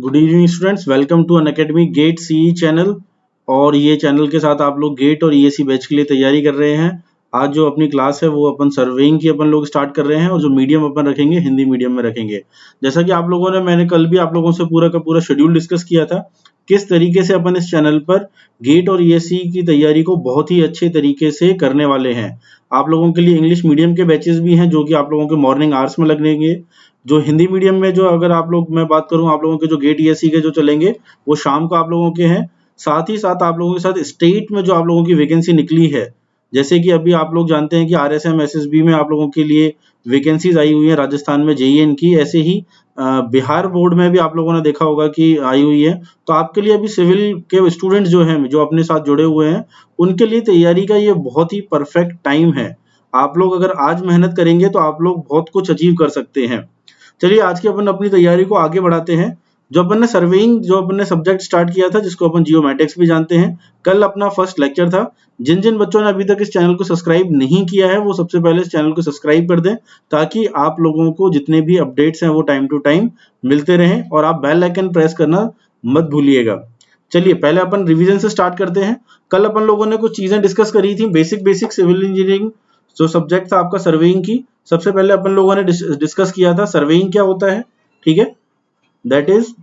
Good evening students, welcome to Unacademy GATE CE channel. और ये channel के साथ आप लोग गेट और ईएसी बैच के लिए तैयारी कर रहे हैं। आज जो अपनी क्लास है वो अपन सर्वेइंग की अपन लोग स्टार्ट कर रहे हैं और जो मीडियम अपन रखेंगे हिंदी मीडियम में रखेंगे। जैसा कि आप लोगों ने मैंने कल भी आप लोगों से पूरा का पूरा शेड्यूल डिस्कस किया था किस तरीके से अपन इस चैनल पर गेट और ईएसी की तैयारी को बहुत ही अच्छे तरीके से करने वाले हैं। आप लोगों के लिए इंग्लिश मीडियम के बैचेस भी हैं जो कि आप लोगों के मॉर्निंग आवर्स में लगेंगे। जो हिंदी मीडियम में जो अगर आप लोग मैं बात करूं आप लोगों के जो गेट ईएससी के जो चलेंगे वो शाम को आप लोगों के हैं। साथ ही साथ आप लोगों के साथ स्टेट में जो आप लोगों की वैकेंसी निकली है, जैसे कि अभी आप लोग जानते हैं कि आरएसएम एसएसबी में आप लोगों के लिए वैकेंसीज आई हुई है राजस्थान में जेईएन की, ऐसे ही बिहार बोर्ड में भी आप लोगों ने देखा होगा कि आई हुई है। तो आपके लिए अभी सिविल के स्टूडेंट्स जो हैं जो अपने साथ जुड़े हुए हैं उनके लिए तैयारी का ये बहुत ही परफेक्ट टाइम है। आप लोग अगर आज मेहनत करेंगे तो आप लोग बहुत कुछ अचीव कर सकते हैं। चलिए आज की अपन अपनी तैयारी को आगे बढ़ाते हैं। जो अपन ने सर्वेइंग जो अपन ने सब्जेक्ट स्टार्ट किया था जिसको अपन जियोमेट्रिक्स भी जानते हैं, कल अपना फर्स्ट लेक्चर था। जिन जिन बच्चों ने अभी तक इस चैनल को सब्सक्राइब नहीं किया है वो सबसे पहले इस चैनल को सब्सक्राइब कर दें ताकि आप लोगों को जितने भी अपडेट्स हैं वो टाइम टू टाइम मिलते रहें, और आप बेल आइकन प्रेस करना मत भूलिएगा। चलिए पहले अपन रिवीजन से स्टार्ट करते हैं। कल अपन लोगों ने कुछ चीजें डिस्कस करी थी, बेसिक सिविल इंजीनियरिंग जो सब्जेक्ट था आपका सर्वेइंग की। सबसे पहले अपन लोगों ने डिस्कस किया था सर्वेइंग क्या होता है, ठीक है। दैट इज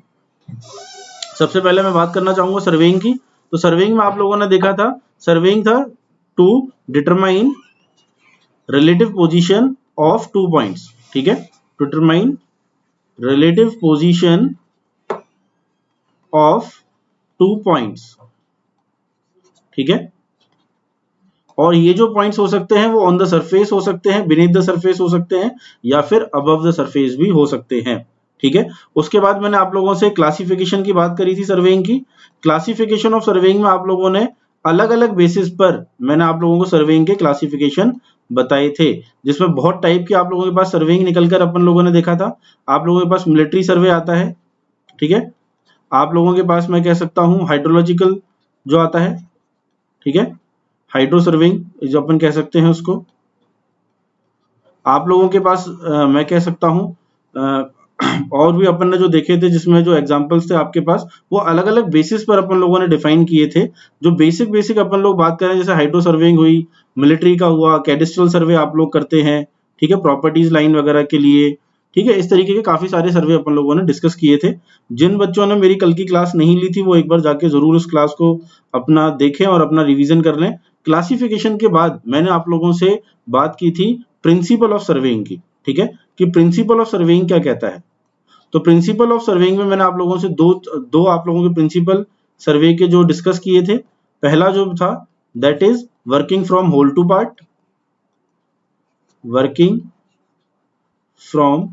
सबसे पहले मैं बात करना चाहूंगा सर्वेइंग की। तो सर्वेइंग में आप लोगों ने देखा था सर्वेइंग था to determine relative position of 2 points, ठीक है। To determine relative position of 2 points, ठीक है। और ये जो पॉइंट्स हो सकते हैं वो ऑन द सरफेस हो सकते हैं, बीनीथ द सरफेस हो सकते हैं, या फिर अबव द सरफेस भी हो सकते हैं, ठीक है। उसके बाद मैंने आप लोगों से क्लासिफिकेशन की बात करी थी सर्वेइंग की। क्लासिफिकेशन ऑफ सर्वेइंग में आप लोगों ने अलग अलग बेसिस पर मैंने आप लोगों को सर्वेइंग के क्लासिफिकेशन बताए थे, जिसमें बहुत टाइप की आप लोगों के पास सर्वेइंग निकलकर अपन लोगों ने देखा था। आप लोगों के पास मिलिट्री सर्वे आता है, ठीक है। आप लोगों के पास मैं कह सकता हूं हाइड्रोलॉजिकल जो आता है, ठीक है, हाइड्रो सर्वेइंग जो अपन कह सकते हैं उसको। आप लोगों के पास मैं कह सकता हूं और भी अपन ने जो देखे थे जिसमें जो एग्जांपल्स थे आपके पास वो अलग अलग बेसिस पर अपन लोगों ने डिफाइन किए थे। जो बेसिक अपन लोग बात करें जैसे हाइड्रो सर्वेइंग हुई, मिलिट्री का हुआ, कैडिस्ट्रल सर्वे आप लोग करते हैं, ठीक है, प्रॉपर्टीज लाइन वगैरह के लिए, ठीक है। इस तरीके के काफी सारे सर्वे अपन लोगों ने डिस्कस किए थे। जिन बच्चों ने मेरी कल की क्लास नहीं ली थी वो एक बार जाके जरूर उस क्लास को अपना देखें और अपना रिवीजन कर लें। क्लासिफिकेशन के बाद मैंने आप लोगों से बात की थी प्रिंसिपल ऑफ सर्वेइंग की, ठीक है, कि प्रिंसिपल ऑफ सर्वेइंग क्या कहता है। तो प्रिंसिपल ऑफ सर्वेइंग में मैंने आप लोगों से दो आप लोगों के प्रिंसिपल सर्वे के जो डिस्कस किए थे। पहला जो था that is working from whole to part, working from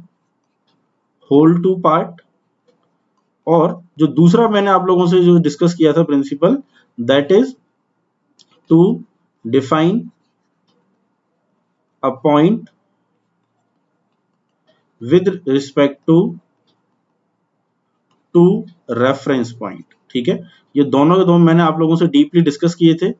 whole to part. और जो दूसरा मैंने आप लोगों से जो डिस्कस किया था principle that is to define a point with respect to reference point, ठीक है। ये दोनों के दोनों मैंने आप लोगों से डीपली डिस्कस किए थे।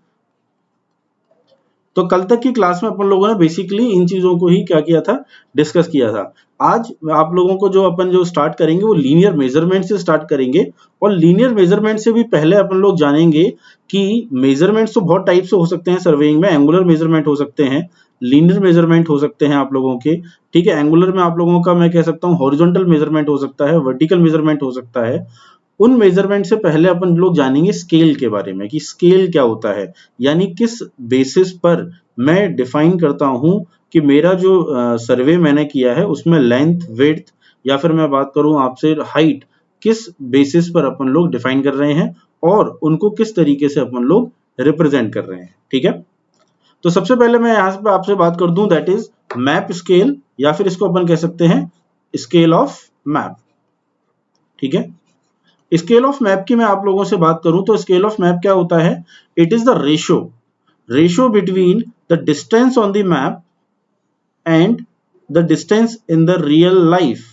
तो कल तक की क्लास में अपन लोगों ने बेसिकली इन चीजों को ही क्या किया था, डिस्कस किया था। आज आप लोगों को जो अपन जो स्टार्ट करेंगे वो लीनियर मेजरमेंट से स्टार्ट करेंगे। और लीनियर मेजरमेंट से भी पहले अपन लोग जानेंगे कि मेजरमेंट्स तो बहुत टाइप से हो सकते हैं सर्वेइंग में। एंगुलर मेजरमेंट हो सकते हैं, लीनियर मेजरमेंट हो सकते हैं आप लोगों के, ठीक है। एंगुलर में आप लोगों का मैं कह सकता हूँ हॉरिजॉन्टल मेजरमेंट हो सकता है, वर्टिकल मेजरमेंट हो सकता है। उन मेजरमेंट से पहले अपन लोग जानेंगे स्केल के बारे में कि स्केल क्या होता है, यानी किस बेसिस पर मैं डिफाइन करता हूं कि मेरा जो सर्वे मैंने किया है उसमें लेंथ, विड्थ या फिर मैं बात करूं आपसे हाइट, किस बेसिस पर अपन लोग डिफाइन कर रहे हैं और उनको किस तरीके से अपन लोग रिप्रेजेंट कर रहे हैं, ठीक है। तो सबसे पहले मैं यहां पे आपसे बात कर दूं दैट इज मैप स्केल, या फिर इसको अपन कह सकते हैं स्केल ऑफ मैप, ठीक है। स्केल ऑफ मैप की मैं आप लोगों से बात करूं तो स्केल ऑफ मैप क्या होता है, it is the ratio between the distance on the map and the distance in the real life.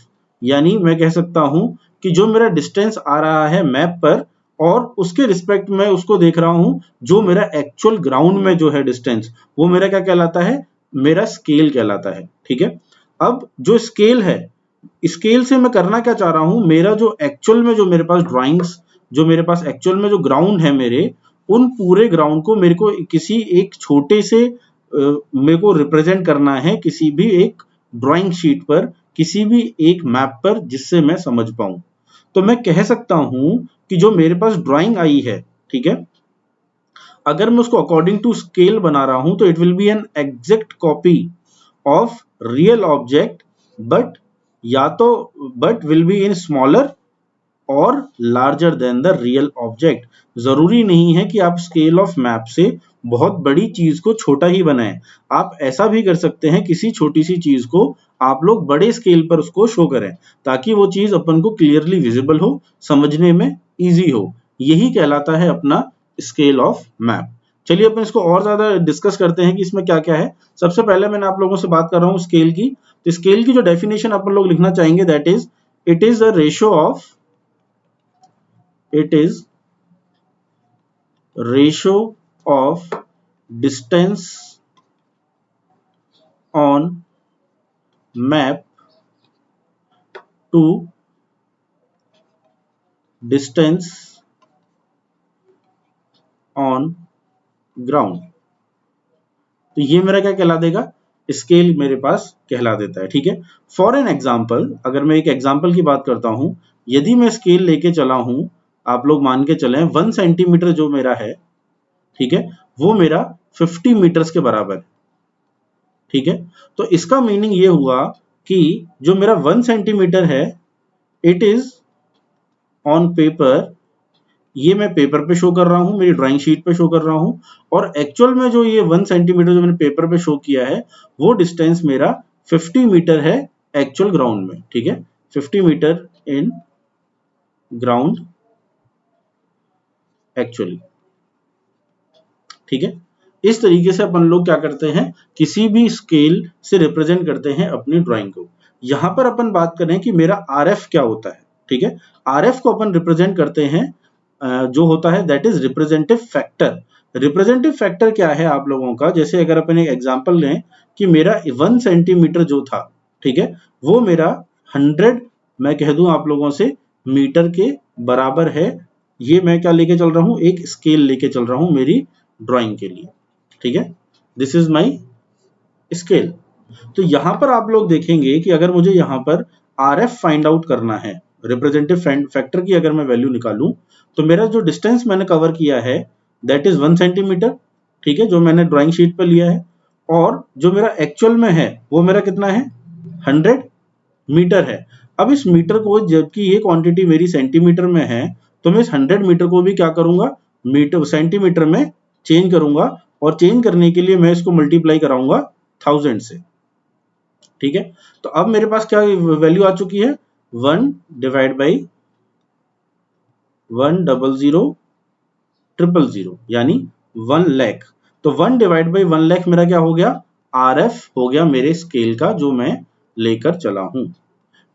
यानी मैं कह सकता हूं कि जो मेरा डिस्टेंस आ रहा है मैप पर और उसके रिस्पेक्ट में उसको देख रहा हूं जो मेरा एक्चुअल ग्राउंड में जो है डिस्टेंस, वो मेरा क्या कहलाता है, मेरा स्केल कहलाता है, ठीक है। अब जो स्केल है स्केल से मैं करना क्या चाह रहा हूं, मेरा जो एक्चुअल में जो मेरे पास ड्राइंग्स, जो मेरे पास एक्चुअल में जो ग्राउंड है मेरे, उन पूरे ग्राउंड को मेरे को किसी एक छोटे से मेरे को रिप्रेजेंट करना है किसी भी एक ड्राइंग शीट पर, किसी भी एक मैप पर, जिससे मैं समझ पाऊं। तो मैं कह सकता हूं कि जो मेरे पास ड्राइंग आई है, ठीक है, अगर मैं उसको अकॉर्डिंग टू स्केल बना रहा हूं तो it will be an exact copy of real object, but या तो but will be in smaller और larger than the real object. जरूरी नहीं है कि आप स्केल ऑफ मैप से बहुत बड़ी चीज को छोटा ही बनाएं, आप ऐसा भी कर सकते हैं किसी छोटी सी चीज को आप लोग बड़े स्केल पर उसको शो करें, ताकि वो चीज अपन को क्लियरली विजिबल हो, समझने में इजी हो। यही कहलाता है अपना स्केल ऑफ मैप। चलिए अपन इसको और ज्यादा डिस्कस करते हैं कि इसमें क्या क्या है। सबसे पहले मैंने आप लोगों से बात कर रहा हूं स्केल की, तो स्केल की जो डेफिनेशन अपन लोग लिखना चाहेंगे, that is it is a ratio of it is ratio of distance on map to distance on ground। तो ये मेरा क्या कहला देगा, स्केल मेरे पास कहला देता है, ठीक है। फॉर एन एग्जाम्पल, अगर मैं एक एग्जाम्पल की बात करता हूं, यदि मैं स्केल लेके चला हूं, आप लोग मान के चलें 1 सेंटीमीटर जो मेरा है, ठीक है, वो मेरा 50 मीटर्स के बराबर है, ठीक है। तो इसका मीनिंग ये हुआ कि जो मेरा 1 सेंटीमीटर है, इट इज ऑन पेपर, ये मैं पेपर पे शो कर रहा हूं, मेरी ड्राइंग शीट पे शो कर रहा हूं, और एक्चुअल में जो ये 1 सेंटीमीटर जो मैंने पेपर पे शो किया है, वो डिस्टेंस मेरा 50 मीटर है एक्चुअल ग्राउंड में, ठीक है, 50 मीटर इन ग्राउंड एक्चुअली, ठीक है। इस तरीके से अपन लोग क्या करते हैं, किसी भी स्केल से रिप्रेजेंट करते हैं अपनी ड्राइंग को। यहां पर अपन बात करें कि मेरा आरएफ क्या होता है, ठीक है। आरएफ को अपन रिप्रेजेंट करते हैं जो होता है that is representative factor. Representative factor क्या है आप लोगों का, जैसे अगर अपन एक एग्जांपल लें कि मेरा 1 सेंटीमीटर जो था, ठीक है, वो मेरा 100 मैं कह दूं आप लोगों से मीटर के बराबर है। ये मैं क्या लेके चल रहा हूं, एक स्केल लेके चल रहा हूं मेरी ड्राइंग के लिए, ठीक है, दिस इज माई स्केल। तो यहां पर आप लोग देखेंगे कि अगर मुझे यहां पर आरएफ फाइंड आउट करना है, रिप्रेजेंटेटिव फैक्टर की अगर मैं वैल्यू निकालूं, तो मेरा जो डिस्टेंस मैंने कवर किया है दैट इज 1 सेंटीमीटर, ठीक है, जो मैंने ड्राइंग शीट पर लिया है, और जो मेरा एक्चुअल में है वो मेरा कितना है, 100 मीटर है। अब इस मीटर को, जबकि ये क्वांटिटी मेरी सेंटीमीटर में है, तो मैं इस 100 मीटर को भी क्या करूंगा, मीटर सेंटीमीटर में चेंज करूंगा, और चेंज करने के लिए मैं इसको मल्टीप्लाई कराऊंगा 1000 से, ठीक है। तो अब मेरे पास क्या वैल्यू आ चुकी है, 1 डिवाइड बाई 100,000 यानी 1 लाख। तो 1 डिवाइड बाई 1 लाख मेरा क्या हो गया, आरएफ हो गया मेरे स्केल का जो मैं लेकर चला हूं।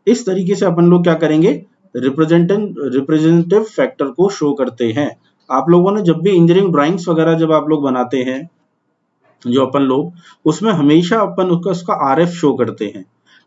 इस तरीके से अपन लोग क्या करेंगे, रिप्रेजेंटेटिव फैक्टर को शो करते हैं। आप लोगों ने जब भी इंजीनियरिंग ड्राइंग्स वगैरह जब आप लोग बनाते हैं, जो अपन लोग, उसमें हमेशा अपन उसका आरएफ शो करते हैं।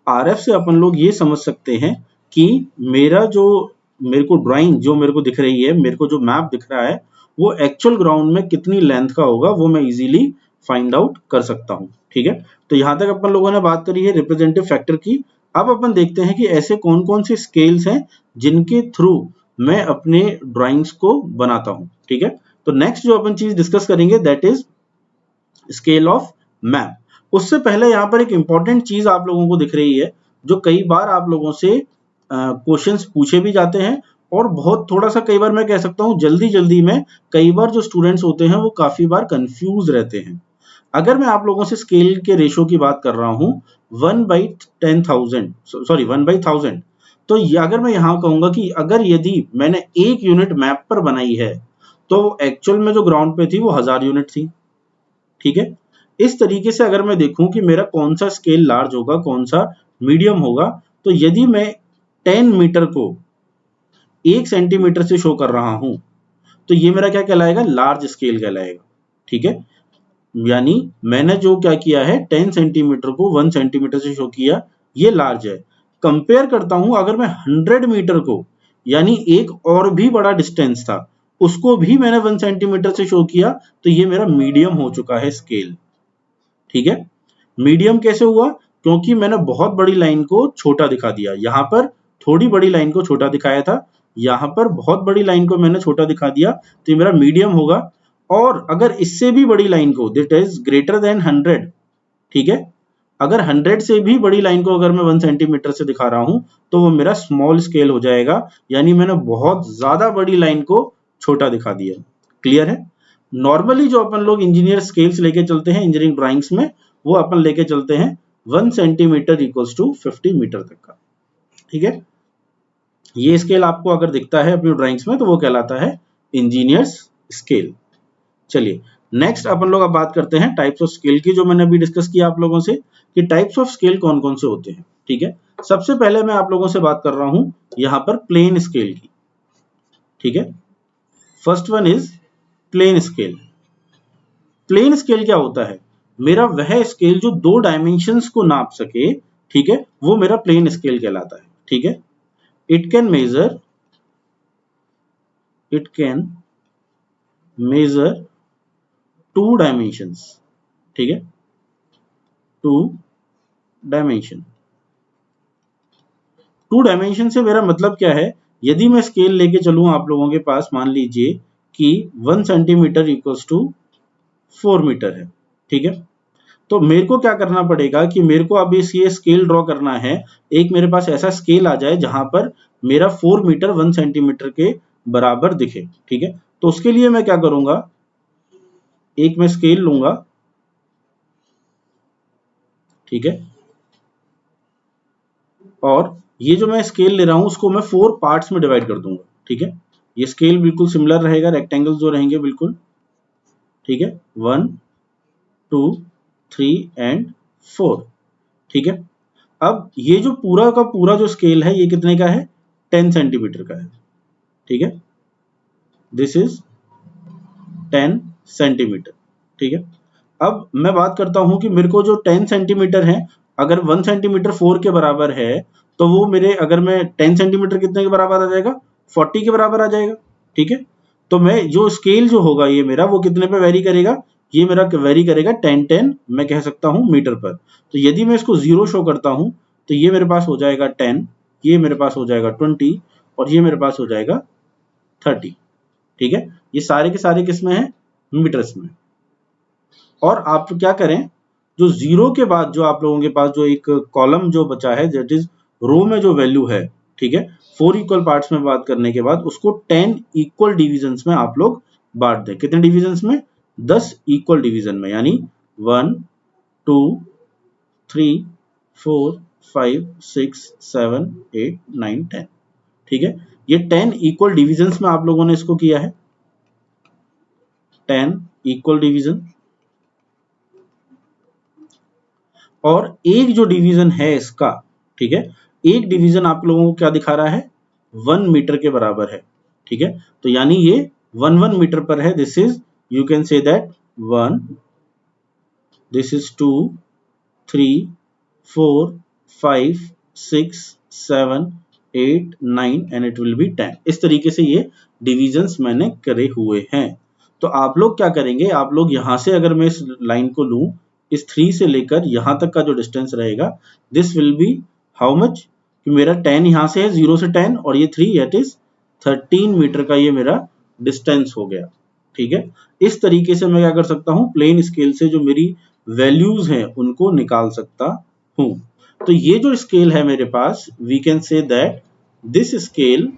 आरएफ से अपन लोग ये समझ सकते हैं कि मेरा जो मेरे को ड्राइंग जो मेरे को दिख रही है, मेरे को जो मैप दिख रहा है, वो एक्चुअल ग्राउंड में कितनी लेंथ का होगा, वो मैं इजीली फाइंड आउट कर सकता हूं, ठीक है। तो यहां तक अपन लोगों ने बात करी है रिप्रेजेंटेटिव फैक्टर की। अब अपन देखते हैं कि ऐसे कौन कौन से स्केल्स हैं जिनके थ्रू मैं अपने ड्राइंग्स को बनाता हूं, ठीक है। तो नेक्स्ट जो अपन चीज डिस्कस करेंगे that is scale of map. उससे पहले यहाँ पर एक इंपॉर्टेंट चीज आप लोगों को दिख रही है, जो कई बार आप लोगों से क्वेश्चंस पूछे भी जाते हैं, और बहुत थोड़ा सा कई बार मैं कह सकता हूँ जल्दी में कई बार जो स्टूडेंट्स होते हैं वो काफी बार कंफ्यूज रहते हैं। अगर मैं आप लोगों से स्केल के रेशो की बात कर रहा हूं 1/10,000, सॉरी 1/1000, तो अगर मैं यहां कहूंगा कि अगर यदि मैंने 1 यूनिट मैप पर बनाई है, तो एक्चुअल में जो ग्राउंड पे थी वो 1000 यूनिट थी, ठीक है। इस तरीके से अगर मैं देखूं कि मेरा कौन सा स्केल लार्ज होगा, कौन सा मीडियम होगा, तो यदि मैं 10 मीटर को 1 सेंटीमीटर से शो कर रहा हूं, तो ये मेरा क्या कहलाएगा, लार्ज स्केल कहलाएगा, ठीक है। यानी मैंने जो क्या किया है, 10 सेंटीमीटर को 1 सेंटीमीटर से शो किया, ये लार्ज है। कंपेयर करता हूं, अगर मैं 100 मीटर को, यानी एक और भी बड़ा डिस्टेंस था, उसको भी मैंने 1 सेंटीमीटर से शो किया, तो ये मेरा मीडियम हो चुका है स्केल। ठीक है, मीडियम कैसे हुआ? क्योंकि मैंने बहुत बड़ी लाइन को छोटा दिखा दिया, यहां पर थोड़ी बड़ी लाइन को छोटा दिखाया था, यहां पर बहुत बड़ी लाइन को मैंने छोटा दिखा दिया, तो ये मेरा मीडियम होगा। और अगर इससे भी बड़ी लाइन को, दैट इज ग्रेटर देन 100, ठीक है, अगर 100 से भी बड़ी लाइन को अगर मैं 1 सेंटीमीटर से दिखा रहा हूं, तो वो मेरा स्मॉल स्केल हो जाएगा, यानी मैंने बहुत ज्यादा बड़ी लाइन को छोटा दिखा दिया। क्लियर है? नॉर्मली जो अपन लोग इंजीनियर स्केल्स लेके चलते हैं इंजीनियरिंग ड्राइंग्स में, वो अपन लेके चलते हैं 1 सेंटीमीटर इक्वल्स टू 50 मीटर तक का। ठीक है, ये स्केल आपको अगर दिखता है अपनी ड्राइंग्स में, तो वो कहलाता है इंजीनियर्स स्केल। चलिए नेक्स्ट अपन लोग अब बात करते हैं टाइप्स ऑफ स्केल की, जो मैंने अभी डिस्कस किया आप लोगों से कि टाइप्स ऑफ स्केल कौन कौन से होते हैं। ठीक है, सबसे पहले मैं आप लोगों से बात कर रहा हूं यहां पर प्लेन स्केल की। ठीक है, first one is plain scale. Plain scale क्या होता है? मेरा वह स्केल जो 2 डायमेंशंस को नाप सके, ठीक है, वो मेरा प्लेन स्केल कहलाता है। ठीक है, इट कैन मेजर 2 डायमेंशंस। ठीक है, 2 डायमेंशन। 2 डायमेंशन से मेरा मतलब क्या है? यदि मैं स्केल लेके चलूं आप लोगों के पास, मान लीजिए कि 1 सेंटीमीटर इक्वल्स टू 4 मीटर है। ठीक है, तो मेरे को क्या करना पड़ेगा कि मेरे को अब ये स्केल ड्रॉ करना है, एक मेरे पास ऐसा स्केल आ जाए जहां पर मेरा 4 मीटर 1 सेंटीमीटर के बराबर दिखे। ठीक है, तो उसके लिए मैं क्या करूंगा, एक मैं स्केल लूंगा, ठीक है, और ये जो मैं स्केल ले रहा हूं उसको मैं 4 पार्ट्स में डिवाइड कर दूंगा। ठीक है, ये स्केल बिल्कुल सिमिलर रहेगा, रेक्टेंगल जो रहेंगे बिल्कुल। ठीक है, 1 2 3 एंड 4। ठीक है, अब ये जो पूरा का पूरा जो स्केल है, ये कितने का है? 10 सेंटीमीटर का है। ठीक है, दिस इज 10 सेंटीमीटर। ठीक है, अब मैं बात करता हूं कि मेरे को जो 10 सेंटीमीटर है, अगर 1 सेंटीमीटर 4 के बराबर है, तो वो मेरे, अगर मैं 10 सेंटीमीटर कितने के बराबर आ जाएगा? 40 के बराबर आ जाएगा। ठीक है, तो मैं जो स्केल जो होगा ये मेरा, वो कितने पे वेरी करेगा? ये मेरा वेरी करेगा 10 मैं कह सकता हूं मीटर पर। तो यदि मैं इसको 0 शो करता हूं, तो ये मेरे पास हो जाएगा 10, ये मेरे पास हो जाएगा 20, और ये मेरे पास हो जाएगा 30। ठीक है, ये सारे के सारे किसमें है? मीटर्स में। और आप क्या करें, जो 0 के बाद जो आप लोगों के पास जो एक कॉलम जो बचा है, दैट इज रो में जो वैल्यू है, ठीक है, 4 इक्वल पार्ट्स में बात करने के बाद उसको 10 इक्वल डिविजन्स में आप लोग बांट दें। कितने डिविजन्स में? 10 इक्वल डिवीजन में, यानी 1 2 3 4 5 6 7 8 9 10। ठीक है, ये 10 इक्वल डिविजन्स में आप लोगों ने इसको किया है, 10 इक्वल डिवीजन। और एक जो डिवीजन है इसका, ठीक है, एक डिवीजन आप लोगों को क्या दिखा रहा है? 1 मीटर के बराबर है। ठीक है, तो यानी ये 1 मीटर पर है। This is, you can say that 1, this is 2 3 4 5 6 7 8 9 and it will B 10। इस तरीके से ये डिविजन्स मैंने करे हुए हैं। तो आप लोग क्या करेंगे, आप लोग यहां से, अगर मैं इस लाइन को लूं, इस 3 से लेकर यहां तक का जो डिस्टेंस रहेगा, this will B how much, कि मेरा 10 यहां से है, 0 से 10, और ये 3, दैट इज 13 मीटर का ये मेरा डिस्टेंस हो गया। ठीक है, इस तरीके से मैं क्या कर सकता हूं, प्लेन स्केल से जो मेरी वैल्यूज हैं उनको निकाल सकता हूं। तो ये जो स्केल है मेरे पास, we can say that this scale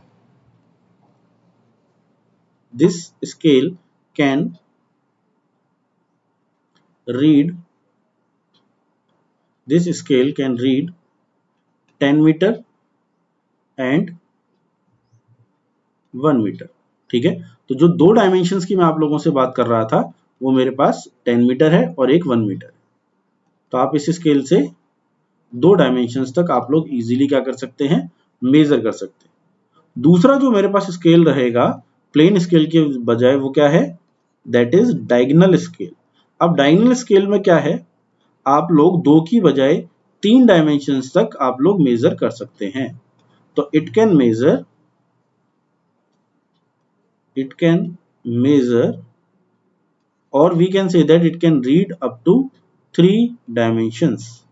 can read 10 metre and 1 metre. ठीक है, तो जो 2 डायमेंशंस की मैं आप लोगों से बात कर रहा था, वो मेरे पास 10 मीटर है और एक 1 मीटर। तो आप इस स्केल से 2 डायमेंशंस तक आप लोग इजीली क्या कर सकते हैं, मेजर कर सकते हैं। दूसरा जो मेरे पास स्केल रहेगा प्लेन स्केल के बजाय, वो क्या है? That is diagonal scale. अब डायगोनल स्केल में क्या है, आप लोग 2 की बजाय 3 डायमेंशंस तक आप लोग मेजर कर सकते हैं। तो इट कैन मेजर और we can say that it can read up to 3 dimensions.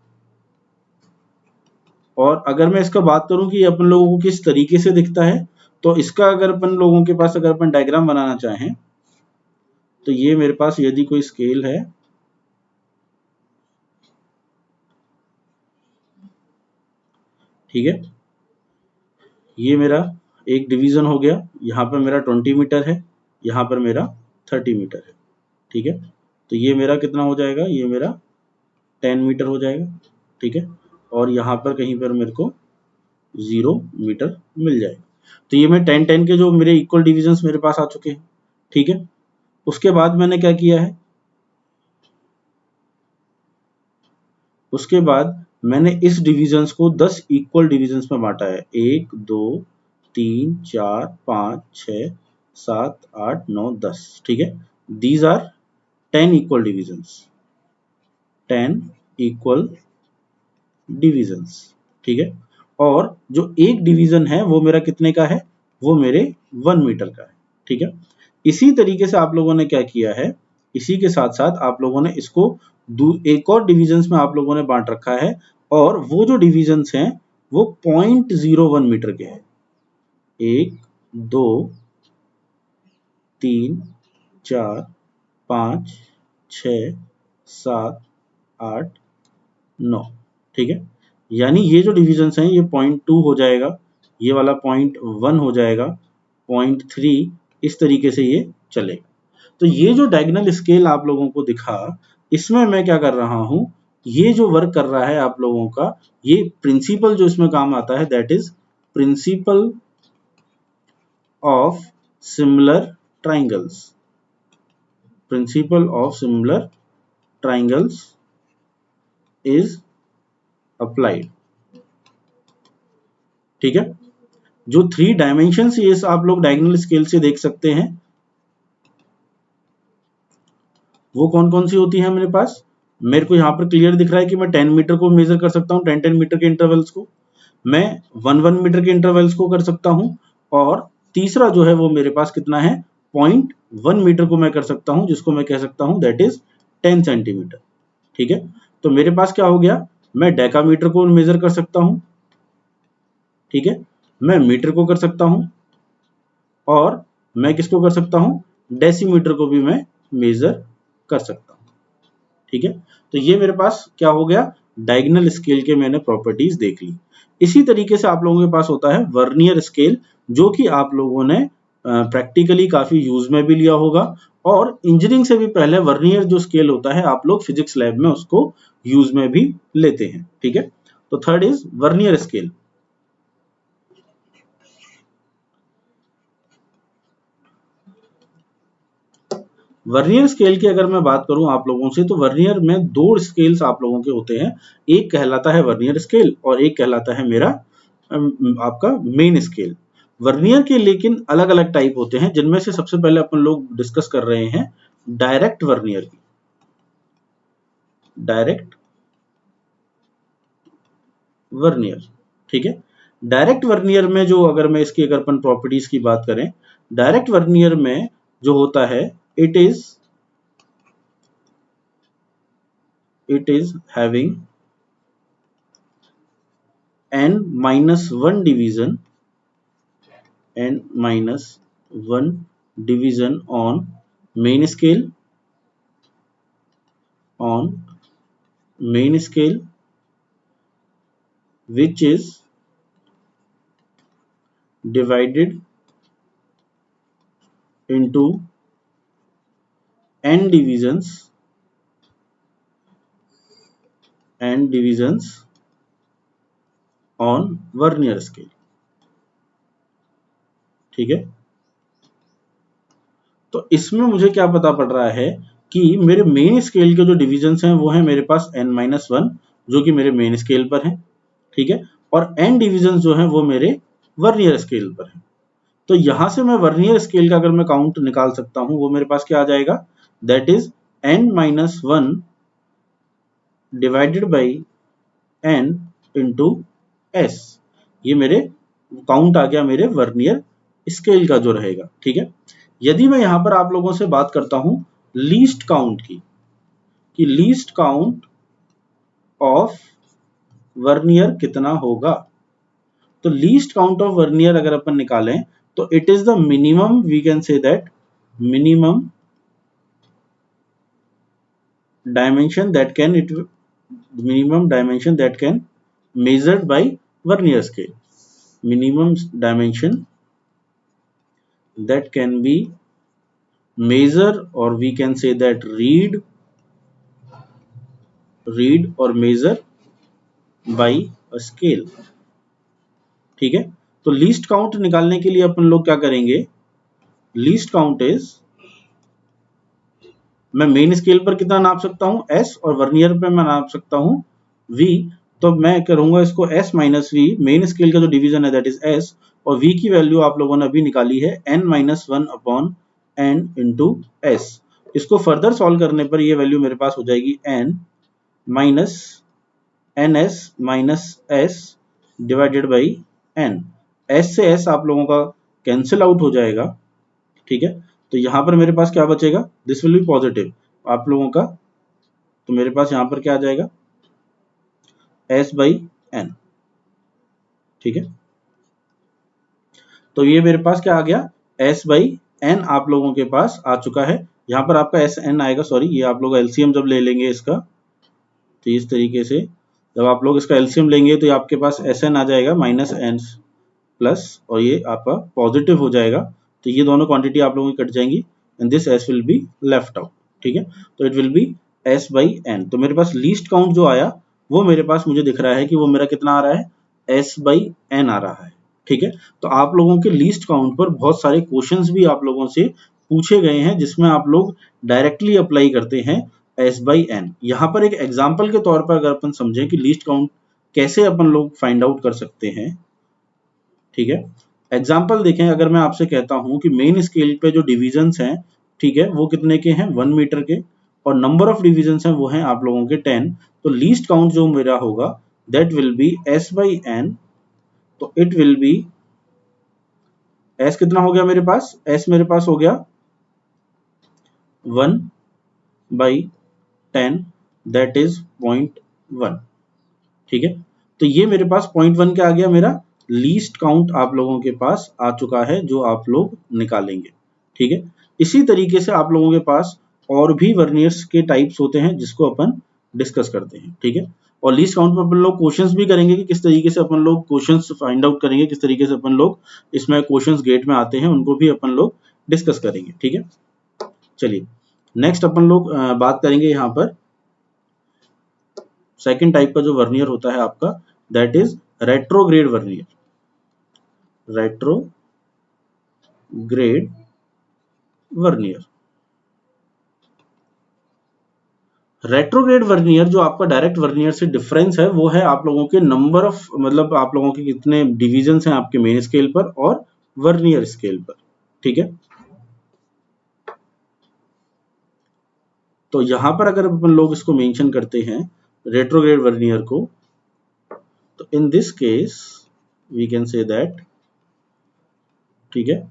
और अगर मैं इसका बात करूं कि अपन लोगों को किस तरीके से दिखता है, तो इसका अगर अपन लोगों के पास अगर अपन डायग्राम बनाना चाहें, तो ये मेरे पास यदि कोई स्केल है, ठीक है, ये मेरा एक डिवीजन हो गया, यहाँ पर मेरा 20 मीटर है, यहाँ पर मेरा 30 मीटर है, ठीक है। तो ये मेरा कितना हो जाएगा, ये मेरा 10 मीटर हो जाएगा, ठीक है। और यहाँ पर कहीं पर मेरे को 0 मीटर मिल जाएगा। तो ये मैं 10-10 के जो मेरे इक्वल डिविजन्स मेरे पास आ चुके हैं, ठीक है। उसके बाद मैंने क्या किया है, उसके बाद मैंने इस डिविजन्स को 10 इक्वल डिविजन्स में बांटा है। 1 2 3 4 5 6 7 8 9 10, ठीक है। These are 10 equal divisions, 10 equal divisions, ठीक है। और जो एक डिवीजन है वो मेरा कितने का है, वो मेरे 1 मीटर का है, ठीक है। इसी तरीके से आप लोगों ने क्या किया है, इसी के साथ साथ आप लोगों ने इसको एक और डिविजन्स में आप लोगों ने बांट रखा है, और वो जो डिविजन्स हैं वो 0.01 मीटर के हैं। 1 2 3 4 5 6 7 8 9, ठीक है। यानी ये जो डिविजन्स हैं ये 0.2 हो जाएगा, ये वाला 0.1 हो जाएगा, 0.3, इस तरीके से ये चलेगा। तो ये जो डायगोनल स्केल आप लोगों को दिखा, इसमें मैं क्या कर रहा हूं, ये जो वर्क कर रहा है आप लोगों का, ये प्रिंसिपल जो इसमें काम आता है, that is principle of similar triangles. Principle of similar triangles is applied, ठीक है। जो 3 डायमेंशंस ये आप लोग डायगोनल स्केल से देख सकते हैं, वो कौन कौन सी होती है मेरे पास। मेरे को यहाँ पर क्लियर दिख रहा है कि मैं 10 मीटर को मेजर कर सकता हूँ, 10-10 मीटर के इंटरवल्स को, मैं 1-1 मीटर के इंटरवल्स को कर सकता हूँ, और तीसरा जो है वो मेरे पास कितना है, 0.1 मीटर को मैं कर सकता हूँ, जिसको मैं कह सकता हूँ दैट इज 10 सेंटीमीटर, ठीक है। तो मेरे पास क्या हो गया, मैं डेकामीटर को मेजर कर सकता हूँ, ठीक है, मैं मीटर को कर सकता हूँ, और मैं किसको कर सकता हूँ, डेसीमीटर को भी मैं मेजर कर सकता हूँ, ठीक है। तो ये मेरे पास क्या हो गया, डायगोनल स्केल के मैंने प्रॉपर्टीज देख ली। इसी तरीके से आप लोगों के पास होता है वर्नियर स्केल, जो कि आप लोगों ने प्रैक्टिकली काफी यूज में भी लिया होगा, और इंजीनियरिंग से भी पहले वर्नियर जो स्केल होता है आप लोग फिजिक्स लैब में उसको यूज में भी लेते हैं, ठीक है। तो third is vernier scale. Vernier scale की अगर मैं बात करूं आप लोगों से, तो वर्नियर में 2 स्केल्स आप लोगों के होते हैं, एक कहलाता है वर्नियर स्केल और एक कहलाता है मेरा आपका मेन स्केल। वर्नियर के लेकिन अलग अलग टाइप होते हैं, जिनमें से सबसे पहले अपन लोग डिस्कस कर रहे हैं डायरेक्ट वर्नियर की। डायरेक्ट वर्नियर, ठीक है। डायरेक्ट वर्नियर में जो अगर मैं इसकी अगर अपन प्रॉपर्टीज की बात करें, डायरेक्ट वर्नियर में जो होता है, it is having n-1 division on main scale, which is divided into n divisions on vernier scale, ठीक है। तो इसमें मुझे क्या पता पड़ रहा है कि मेरे मेन स्केल के जो डिविजन्स हैं वो है मेरे पास n-1, जो कि मेरे मेन स्केल पर है, ठीक है, और n डिविजन्स जो हैं वो मेरे वर्नियर स्केल पर है। तो यहां से मैं वर्नियर स्केल का अगर मैं काउंट निकाल सकता हूं, वो मेरे पास क्या आ जाएगा, that is n-1 divided by n into s। ये मेरे काउंट आ गया मेरे वर्नियर स्केल का जो रहेगा, ठीक है। यदि मैं यहां पर आप लोगों से बात करता हूं लीस्ट काउंट की, कि लीस्ट काउंट ऑफ वर्नियर कितना होगा, तो लीस्ट काउंट ऑफ वर्नियर अगर अपन निकालें तो it is the minimum, we can say that minimum dimension that can minimum dimension that can measured by vernier scale, minimum dimension that can be measure, or we can say that read or measure by a scale, ठीक है। तो least count निकालने के लिए अपन लोग क्या करेंगे, least count is, मैं मेन स्केल पर कितना नाप सकता हूं s, और वर्नियर पे मैं नाप सकता हूं v। तो मैं करूंगा इसको s minus v, main scale का जो डिवीजन है दैट इज s, और v की वैल्यू आप लोगों ने अभी निकाली है n minus 1 upon n into s। इसको फर्दर सॉल्व करने पर ये वैल्यू मेरे पास हो जाएगी n minus ns minus s divided by n। s से s आप लोगों का कैंसिल आउट हो जाएगा, ठीक है। तो यहां पर मेरे पास क्या बचेगा, दिस विल बी पॉजिटिव आप लोगों का, तो मेरे पास यहां पर क्या आ जाएगा s बाई n, ठीक है। तो ये मेरे पास क्या आ गया s बाई n आप लोगों के पास आ चुका है। यहां पर आपका s n आएगा, सॉरी ये आप लोग एलसीएम जब ले लेंगे इसका, तो इस तरीके से जब आप लोग इसका एलसीएम लेंगे तो ये आपके पास sn आ जाएगा माइनस n प्लस, और ये आपका पॉजिटिव हो जाएगा, तो ये दोनों क्वांटिटी आप लोगों की कट जाएंगी and this s will be left out, ठीक है। तो it will B s by n। तो मेरे पास लीस्ट काउंट जो आया वो मेरे पास मुझे दिख रहा है कि वो मेरा कितना आ रहा है, s बाई n आ रहा है, ठीक है। तो आप लोगों के लीस्ट काउंट पर बहुत सारे क्वेश्चंस भी आप लोगों से पूछे गए हैं जिसमें आप लोग डायरेक्टली अप्लाई करते हैं s बाई n। यहाँ पर एक एग्जाम्पल के तौर पर अगर अपन समझें कि लीस्ट काउंट कैसे अपन लोग फाइंड आउट कर सकते हैं, ठीक है। एग्जाम्पल देखें, अगर मैं आपसे कहता हूं कि मेन स्केल पे जो डिविजन्स हैं, ठीक है, वो कितने के हैं 1 मीटर के, और नंबर ऑफ डिविजन्स हैं वो हैं आप लोगों के 10, तो लीस्ट काउंट जो मेरा होगा that will be s by n। तो इट विल बी s कितना हो गया मेरे पास, s मेरे पास हो गया 1 बाई 10 दैट इज 0.1, ठीक है। तो ये मेरे पास 0.1 क्या आ गया, मेरा लीस्ट काउंट आप लोगों के पास आ चुका है जो आप लोग निकालेंगे, ठीक है। इसी तरीके से आप लोगों के पास और भी वर्नियर्स के टाइप्स होते हैं जिसको अपन डिस्कस करते हैं, ठीक है। और लीस्ट काउंट पर अपन लोग क्वेश्चंस भी करेंगे कि किस तरीके से अपन लोग क्वेश्चंस फाइंड आउट करेंगे, किस तरीके से अपन लोग इसमें क्वेश्चंस गेट में आते हैं उनको भी अपन लोग डिस्कस करेंगे, ठीक है। चलिए नेक्स्ट अपन लोग बात करेंगे यहाँ पर सेकेंड टाइप का जो वर्नियर होता है आपका that is retrograde vernier. Retrograde vernier, retrograde vernier जो आपका डायरेक्ट वर्नियर से डिफरेंस है वो है आप लोगों के नंबर ऑफ, मतलब आप लोगों के कितने डिविजन्स हैं आपके मेन स्केल पर और वर्नियर स्केल पर, ठीक है। तो यहां पर अगर अपन लोग इसको मेंशन करते हैं रेट्रोग्रेड वर्नियर को, तो in this case we can say that, ठीक है,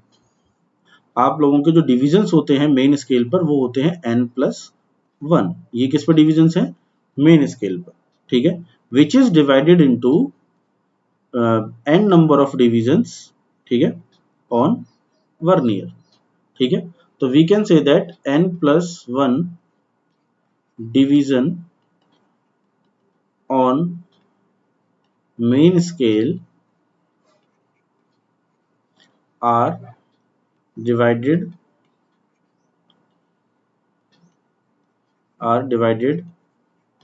आप लोगों के जो डिविजन्स होते हैं मेन स्केल पर वो होते हैं n+1। ये किस पर डिविजन्स हैं, मेन स्केल पर, ठीक है, which is divided into n number of divisions, ठीक है, ऑन वर्नियर, ठीक है। तो we can say that n+1 division on main scale are divided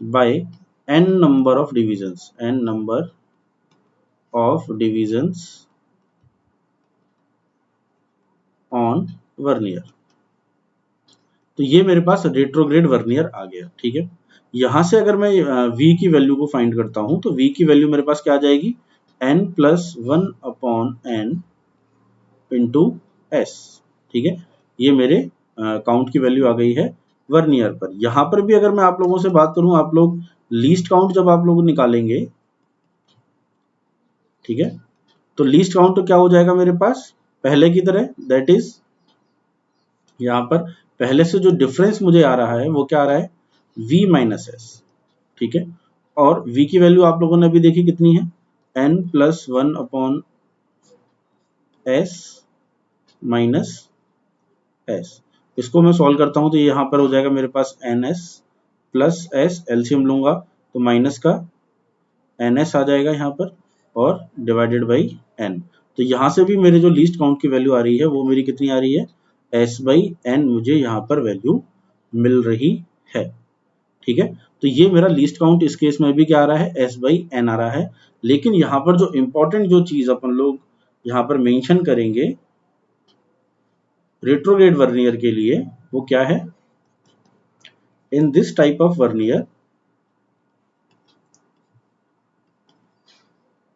by n number of divisions, n number of divisions on vernier. तो ये मेरे पास retrograde vernier आ गया, ठीक है। यहां से अगर मैं v की वैल्यू को फाइंड करता हूं तो v की वैल्यू मेरे पास क्या आ जाएगी, n+1 upon n into s, ठीक है। ये मेरे काउंट की वैल्यू आ गई है वर्नियर पर। यहां पर भी अगर मैं आप लोगों से बात करूं, आप लोग लीस्ट काउंट जब आप लोग निकालेंगे ठीक है। तो लीस्ट काउंट तो क्या हो जाएगा मेरे पास पहले की तरह, दैट इज यहाँ पर पहले से जो डिफरेंस मुझे आ रहा है वो क्या आ रहा है, v माइनस एस, ठीक है। और v की वैल्यू आप लोगों ने अभी देखी कितनी है, n plus 1 upon S minus S. इसको मैं सॉल्व करता हूं तो यहाँ पर हो जाएगा मेरे पास N S plus S, LCM लूंगा तो माइनस का एन एस आ जाएगा यहाँ पर और डिवाइडेड बाई एन। तो यहाँ से भी मेरे जो लीस्ट काउंट की वैल्यू आ रही है वो मेरी कितनी आ रही है, एस बाई एन मुझे यहाँ पर वैल्यू मिल रही है, ठीक है। तो ये मेरा लीस्ट काउंट इस केस में भी क्या आ रहा है, एस बाई एन आ रहा है। लेकिन यहाँ पर जो इंपॉर्टेंट जो चीज अपन लोग यहाँ पर मेंशन करेंगे रेट्रोग्रेड वर्नियर के लिए वो क्या है, in this type of vernier,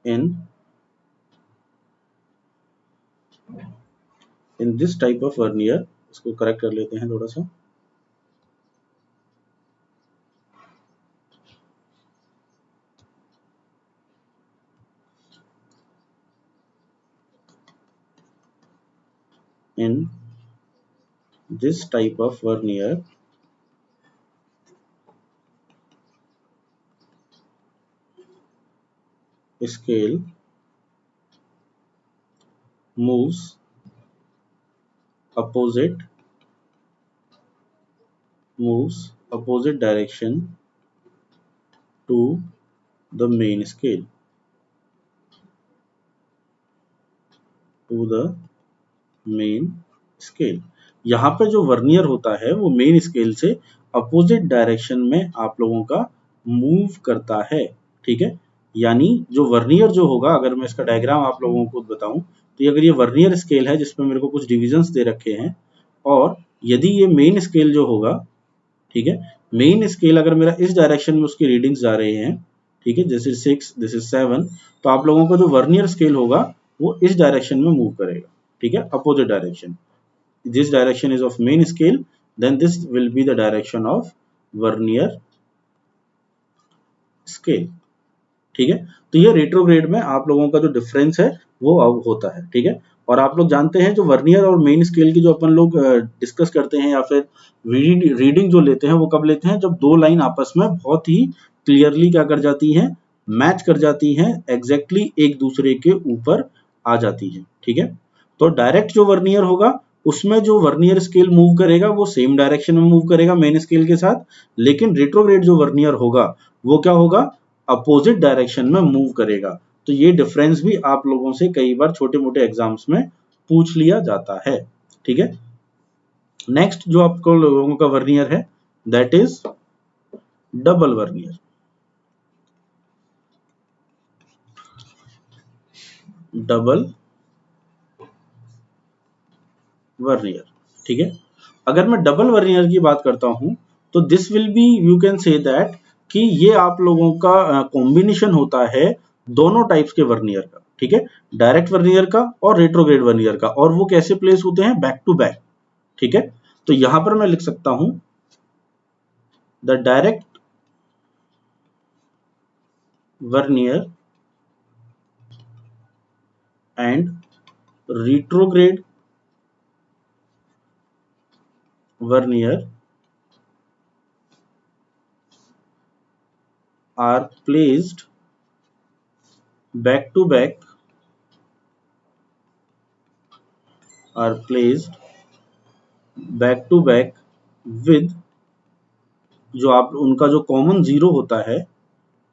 in this type of vernier, इसको करेक्ट कर लेते हैं थोड़ा सा, in this type of vernier scale moves opposite direction to the main scale, यहाँ पे जो वर्नियर होता है वो मेन स्केल से अपोजिट डायरेक्शन में आप लोगों का मूव करता है, ठीक है। यानी जो वर्नियर जो होगा, अगर मैं इसका डायग्राम आप लोगों को बताऊं तो अगर ये वर्नियर स्केल है जिसमें मेरे को कुछ डिविजन्स दे रखे हैं, और यदि ये मेन स्केल जो होगा, ठीक है, मेन स्केल अगर मेरा इस डायरेक्शन में उसकी रीडिंग्स जा रहे हैं, ठीक है, दिस इज 6, दिस इज 7, तो आप लोगों का जो वर्नियर स्केल होगा वो इस डायरेक्शन में मूव करेगा, ठीक है, opposite direction. This direction is of main scale, then this will be the direction of vernier scale, ठीक है। तो ये रेट्रोग्रेड में आप लोगों का जो डिफरेंस है वो अब होता है, ठीक है। और आप लोग जानते हैं जो वर्नियर और मेन स्केल की जो अपन लोग डिस्कस करते हैं या फिर रीडिंग जो लेते हैं वो कब लेते हैं, जब दो लाइन आपस में बहुत ही क्लियरली क्या कर जाती हैं, मैच कर जाती हैं, एग्जैक्टली एक दूसरे के ऊपर आ जाती है, ठीक है। तो डायरेक्ट जो वर्नियर होगा उसमें जो वर्नियर स्केल मूव करेगा वो सेम डायरेक्शन में मूव करेगा मेन स्केल के साथ, लेकिन रेट्रोग्रेड जो वर्नियर होगा वो क्या होगा, अपोजिट डायरेक्शन में मूव करेगा। तो ये डिफरेंस भी आप लोगों से कई बार छोटे मोटे एग्जाम्स में पूछ लिया जाता है, ठीक है। नेक्स्ट जो आपको लोगों का वर्नियर है that is double vernier. Double vernier, ठीक है। अगर मैं डबल वर्नियर की बात करता हूं तो this will B, you can say that कि ये आप लोगों का कॉम्बिनेशन होता है दोनों टाइप्स के वर्नियर का, ठीक है, डायरेक्ट वर्नियर का और रेट्रोग्रेड वर्नियर का। और वो कैसे प्लेस होते हैं, बैक टू बैक, ठीक है। तो यहां पर मैं लिख सकता हूं the direct vernier and retrograde vernier are placed back to back, with जो आप उनका जो कॉमन जीरो होता है,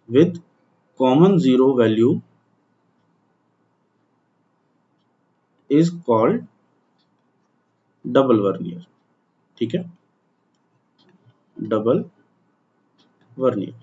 with common zero value is called double vernier, ठीक है, डबल वर्नियर।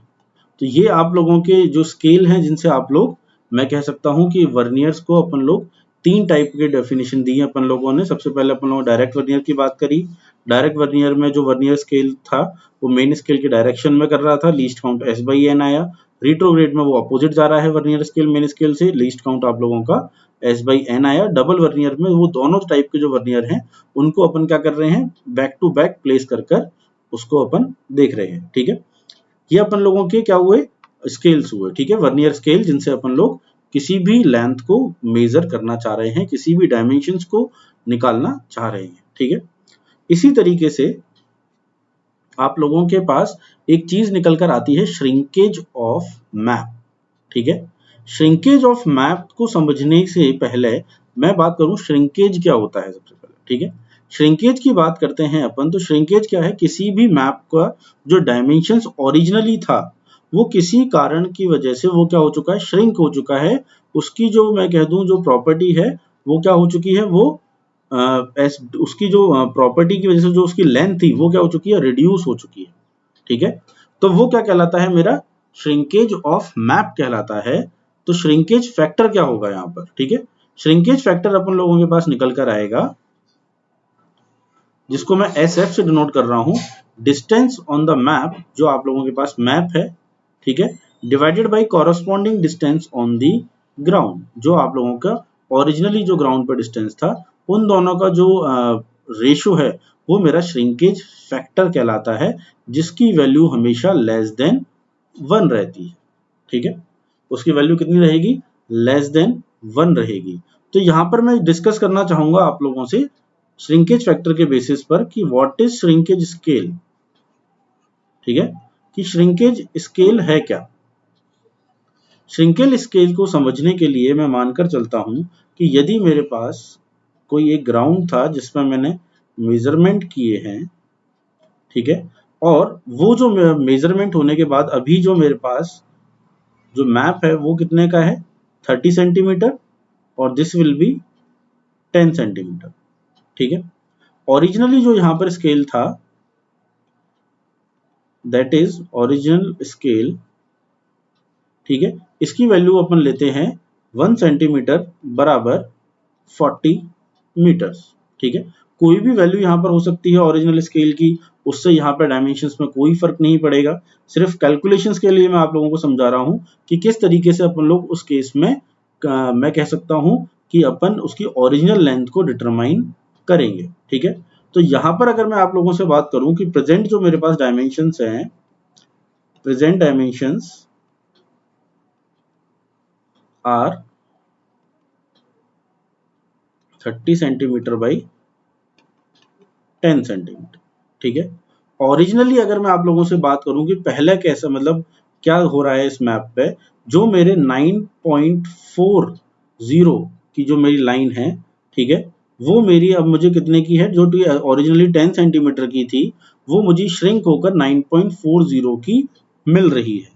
तो ये आप लोगों के जो स्केल हैं जिनसे आप लोग, मैं कह सकता हूं कि वर्नियर्स को अपन लोग तीन टाइप के डेफिनेशन दी है अपन लोगों ने। सबसे पहले अपन लोगों ने डायरेक्ट वर्नियर की बात करी। डायरेक्ट वर्नियर में जो वर्नियर स्केल था वो मेन स्केल के डायरेक्शन में कर रहा था, least count S by N आया। रिट्रोग्रेड में वो अपोजिट जा रहा है वर्नियर स्केल मेन स्केल से, लीस्ट काउंट आप लोगों का एस बाई एन आया। डबल वर्नियर में वो दोनों टाइप के जो वर्नियर हैं उनको अपन क्या कर रहे हैं, बैक टू बैक प्लेस कर उसको अपन देख रहे हैं, ठीक है। ये अपन लोगों के क्या हुए, स्केल्स हुए, ठीक है, वर्नियर स्केल जिनसे अपन लोग किसी भी लेंथ को मेजर करना चाह रहे हैं, किसी भी डायमेंशंस को निकालना चाह रहे हैं। ठीक है, इसी तरीके से आप लोगों के पास एक चीज निकल कर आती है, श्रिंकेज ऑफ मैप। ठीक है, श्रिंकेज ऑफ मैप को समझने से पहले मैं बात करूं श्रिंकेज क्या होता है सबसे पहले। ठीक है, श्रिंकेज की बात करते हैं अपन, तो श्रिंकेज क्या है, किसी भी मैप का जो डायमेंशंस ओरिजिनली था वो किसी कारण की वजह से वो क्या हो चुका है, श्रिंक हो चुका है। उसकी जो मैं कह दूं जो प्रॉपर्टी है वो क्या हो चुकी है, वो उसकी जो प्रॉपर्टी की वजह से जो उसकी लेंथ थी वो क्या हो चुकी है, रिड्यूस हो चुकी है। ठीक है, तो वो क्या कहलाता है, मेरा श्रिंकेज ऑफ मैप कहलाता है। तो श्रिंकेज फैक्टर क्या होगा यहाँ पर। ठीक है, श्रिंकेज फैक्टर अपन लोगों के पास निकल कर आएगा, जिसको मैं SF से डिनोट कर रहा हूं, डिस्टेंस ऑन द मैप, जो आप लोगों के पास मैप है, ठीक है, divided by corresponding distance on the ground, जो आप लोगों का ओरिजिनली जो ग्राउंड पर डिस्टेंस था, उन दोनों का जो रेशियो है वो मेरा श्रिंकेज फैक्टर कहलाता है, जिसकी वैल्यू हमेशा लेस देन 1 रहती है। ठीक है, उसकी वैल्यू कितनी रहेगी, लेस देन 1 रहेगी। तो यहां पर मैं डिस्कस करना चाहूंगा आप लोगों से श्रिंकेज फैक्टर के बेसिस पर कि व्हाट इज श्रिंकेज स्केल। ठीक है, कि श्रिंकेज स्केल है क्या। श्रिंकेज स्केल को समझने के लिए मैं मानकर चलता हूं कि यदि मेरे पास कोई एक ग्राउंड था जिसमें मैंने मेजरमेंट किए हैं, ठीक है, और वो जो मेजरमेंट होने के बाद अभी जो मेरे पास जो मैप है वो कितने का है, 30 सेंटीमीटर, और दिस विल बी 10 सेंटीमीटर। ठीक है, ओरिजिनली जो यहां पर स्केल था, दैट इज ओरिजिनल स्केल। ठीक है, इसकी वैल्यू अपन लेते हैं 1 सेंटीमीटर बराबर 40 मीटर्स। ठीक है, कोई भी वैल्यू यहां पर हो सकती है ओरिजिनल स्केल की, उससे यहाँ पर डायमेंशंस में कोई फर्क नहीं पड़ेगा। सिर्फ कैलकुलेशंस के लिए मैं आप लोगों को समझा रहा हूं कि किस तरीके से अपन लोग उस केस में मैं कह सकता हूं कि अपन उसकी ओरिजिनल लेंथ को डिटरमाइन करेंगे। ठीक है, तो यहां पर अगर मैं आप लोगों से बात करूं कि प्रेजेंट जो मेरे पास डायमेंशंस हैं, present dimensions are 30 centimetre by 10 centimetre. ठीक है, ओरिजिनली अगर मैं आप लोगों से बात करूं कि पहले कैसा, मतलब क्या हो रहा है इस मैप पे, जो मेरे 9.40 की जो मेरी लाइन है, ठीक है, वो मेरी अब मुझे कितने की है, जो ओरिजिनली 10 सेंटीमीटर की थी वो मुझे श्रिंक होकर 9.40 की मिल रही है।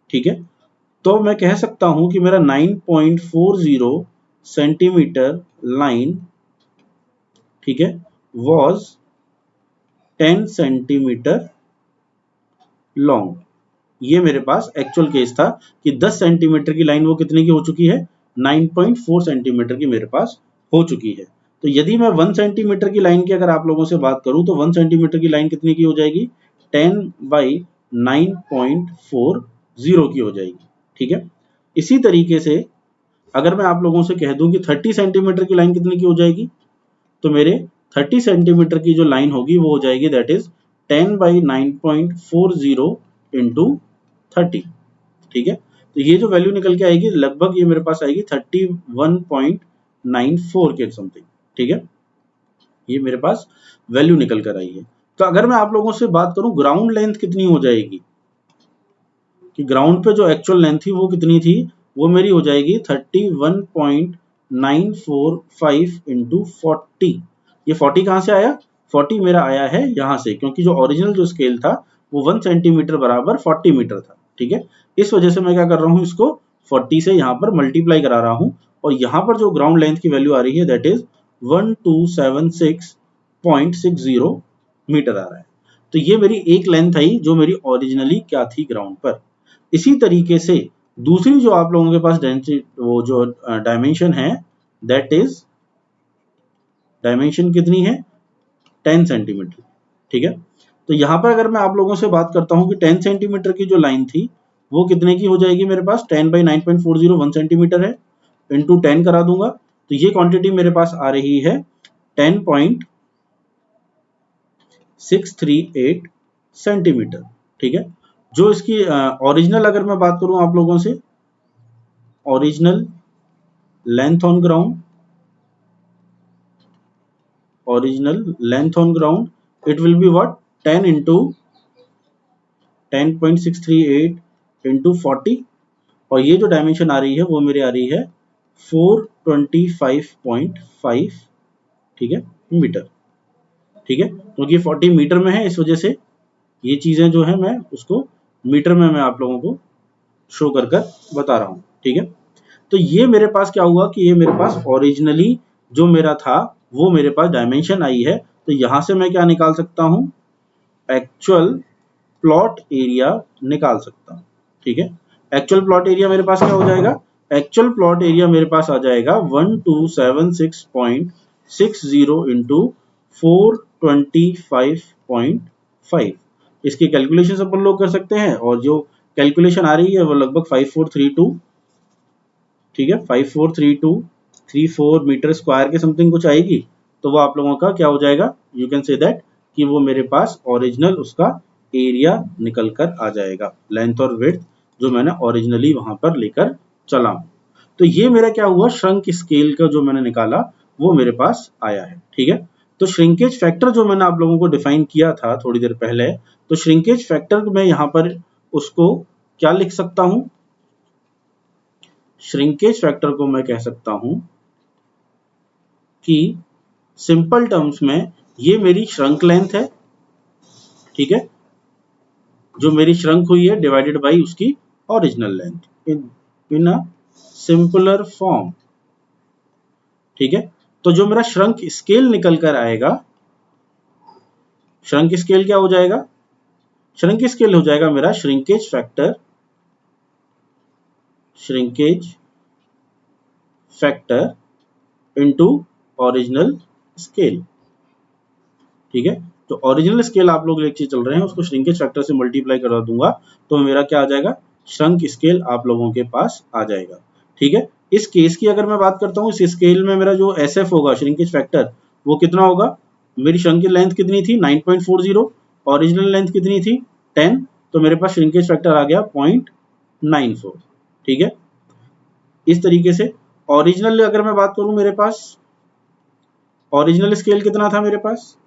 ठीक है, तो मैं कह सकता हूं कि मेरा 9.40 सेंटीमीटर लाइन, ठीक है, वॉज 10 सेंटीमीटर लॉन्ग। ये मेरे पास एक्चुअल केस था कि 10 सेंटीमीटर की लाइन वो कितने की हो चुकी है, 9.4 सेंटीमीटर की मेरे पास हो चुकी है। तो यदि मैं 1 सेंटीमीटर की लाइन की अगर आप लोगों से बात करूं तो 1 सेंटीमीटर की लाइन कितने की हो जाएगी, 10 बाई 9.40 की हो जाएगी। ठीक है, इसी तरीके से अगर मैं आप लोगों से कह दूं कि 30 सेंटीमीटर की लाइन कितने की हो जाएगी, तो मेरे 30 सेंटीमीटर की जो लाइन होगी वो हो जाएगी दैट इज 10 बाई 9.40 इंटू 30। ठीक है, तो ये जो वैल्यू निकल के आएगी लगभग ये मेरे पास आएगी 31.94 के समथिंग। ठीक है, ये मेरे पास वैल्यू निकल कर आई है। तो अगर मैं आप लोगों से बात करूं ग्राउंड लेंथ कितनी हो जाएगी, कि ग्राउंड पे जो एक्चुअल लेंथ थी वो कितनी थी, वो मेरी हो जाएगी 31.945 इंटू 40। ये 40 कहां से आया, 40 मेरा आया है यहां से, क्योंकि जो ओरिजिनल जो स्केल था वो 1 सेंटीमीटर बराबर 40 मीटर था। ठीक है, इस वजह से मैं क्या कर रहा हूं, इसको 40 से यहां पर मल्टीप्लाई करा रहा हूं, और यहां पर जो ग्राउंड लेंथ की वैल्यू आ रही है दैट इज 1276.60 मीटर आ रहा है। तो ये मेरी एक लेंथ आई जो मेरी ओरिजिनली क्या थी ग्राउंड पर। इसी तरीके से दूसरी जो आप लोगों के पास वो जो डायमेंशन है, दैट इज डायमेंशन कितनी है, 10 सेंटीमीटर। ठीक है, तो यहां पर अगर मैं आप लोगों से बात करता हूं कि 10 सेंटीमीटर की जो लाइन थी वो कितने की हो जाएगी मेरे पास, 10 बाई 9.40 1 सेंटीमीटर है, इंटू 10 करा दूंगा, तो ये क्वांटिटी मेरे पास आ रही है 10.638 सेंटीमीटर। ठीक है, जो इसकी ओरिजिनल अगर मैं बात करूं आप लोगों से, original length on ground, original length on ground, it will be what 10 into 10.638 into 40, और ये जो डायमेंशन आ रही है वो मेरी आ रही है 425.5, ठीक है, मीटर। ठीक है, क्योंकि 40 मीटर में है, इस वजह से ये चीजें जो है मैं उसको मीटर में मैं आप लोगों को शो कर बता रहा हूँ। ठीक है, तो ये मेरे पास क्या हुआ कि ये मेरे पास ओरिजिनली जो मेरा था वो मेरे पास डायमेंशन आई है, तो यहां से मैं क्या निकाल सकता हूं, एक्चुअल प्लॉट एरिया निकाल सकता हूं। ठीक है, एक्चुअल प्लॉट एरिया मेरे पास क्या हो जाएगा, एक्चुअल प्लॉट एरिया मेरे पास आ जाएगा 1276.60 इंटू 425.5। इसकी कैलकुलेशन अपन लोग कर सकते हैं, और जो कैलकुलेशन आ रही है वो लगभग 5432, ठीक है, 543234 मीटर स्क्वायर के समथिंग कुछ आएगी। तो वो आप लोगों का क्या हो जाएगा, यू कैन से दैट कि वो मेरे पास ओरिजिनल उसका एरिया निकल कर आ जाएगा, लेंथ और विड्थ जो मैंने ओरिजिनली वहां पर लेकर चला हूं। तो ये मेरा क्या हुआ, श्रंक स्केल का जो मैंने निकाला वो मेरे पास आया है। ठीक है, तो श्रिंकेज फैक्टर जो मैंने आप लोगों को डिफाइन किया था थोड़ी देर पहले, तो श्रिंकेज फैक्टर में यहां पर उसको क्या लिख सकता हूं, श्रिंकेज फैक्टर को मैं कह सकता हूं कि सिंपल टर्म्स में ये मेरी श्रंक लेंथ है, ठीक है, जो मेरी श्रंक हुई है डिवाइडेड बाई उसकी original length in a simpler form. ठीक है, तो जो मेरा श्रंक स्केल निकल कर आएगा, श्रंक स्केल क्या हो जाएगा, श्रंक स्केल हो जाएगा मेरा shrinkage factor, shrinkage factor into original scale. ठीक है, तो ओरिजिनल स्केल आप लोग लेके चल रहे हैं, उसको श्रिंकेज फैक्टर से मल्टीप्लाई करा दूंगा तो मेरा क्या आ जाएगा, श्रंक स्केल आप लोगों के पास आ जाएगा। ठीक है, इस केस की अगर मैं बात करता हूँ, इस स्केल में मेरा जो SF होगा श्रिंकेज फैक्टर वो कितना होगा, मेरी श्रंक की लेंथ कितनी थी 9.40, ओरिजिनल लेंथ कितनी थी 10, तो मेरे पास श्रिंकेज फैक्टर आ गया 0.94। ठीक है, इस तरीके से ओरिजिनल अगर मैं बात करूं, मेरे पास ओरिजिनल स्केल कितना था, मेरे पास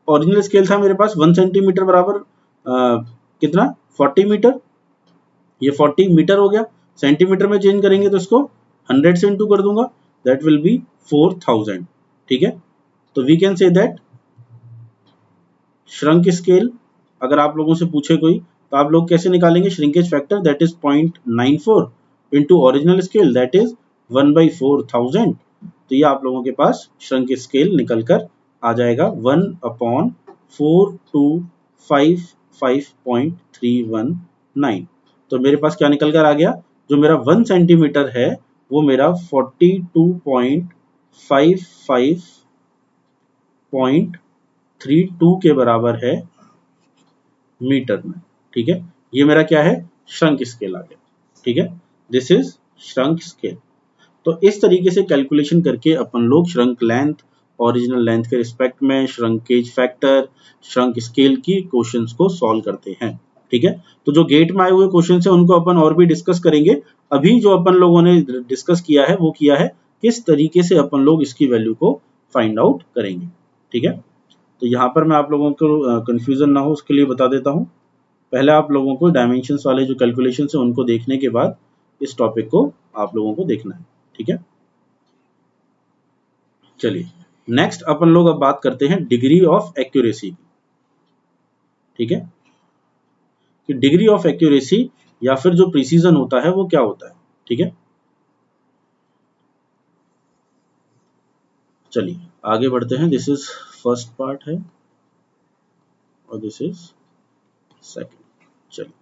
ओरिजिनल स्केल था मेरे पास 1 सेंटीमीटर बराबर कितना 40 मीटर, ये 40 मीटर हो गया, सेंटीमीटर में चेंज करेंगे तो इसको 100 से इंटू कर दूंगा, दैट विल बी 4000। ठीक है, तो we can say that shrunk scale अगर आप लोगों से पूछे कोई तो आप लोग कैसे निकालेंगे, shrinkage factor that is 0.94 into original scale that is 1/4000। तो ये आप लोगों के पास श्रंक स्केल निकल कर आ जाएगा 1/4255.319। तो मेरे पास क्या निकल कर आ गया, जो मेरा 1 सेंटीमीटर है वो मेरा 42.55.32 के बराबर है मीटर में। ठीक है, ये मेरा क्या है, श्रंक स्केल आ गया। ठीक है, दिस इज श्रंक स्केल। तो इस तरीके से कैलकुलेशन करके अपन लोग श्रंक लेंथ, ओरिजिनल लेंथ के रिस्पेक्ट में श्रंकेज फैक्टर, श्रंक स्केल की क्वेश्चंस को सॉल्व करते हैं। ठीक है, तो जो गेट में आए हुए क्वेश्चंस है उनको अपन और भी डिस्कस करेंगे। अभी जो अपन लोगों ने डिस्कस किया है वो किया है किस तरीके से अपन लोग इसकी वैल्यू को फाइंड आउट करेंगे। ठीक है, तो यहाँ पर मैं आप लोगों को कंफ्यूजन ना हो उसके लिए बता देता हूँ। पहले आप लोगों को डायमेंशंस वाले जो कैलकुलेशन है उनको देखने के बाद इस टॉपिक को आप लोगों को देखना है। ठीक है, चलिए नेक्स्ट अपन लोग अब बात करते हैं डिग्री ऑफ एक्यूरेसी की। ठीक है, कि डिग्री ऑफ एक्यूरेसी या फिर जो प्रिसीजन होता है वो क्या होता है। ठीक है, चलिए आगे बढ़ते हैं। दिस इज फर्स्ट पार्ट है और दिस इज सेकंड। चलिए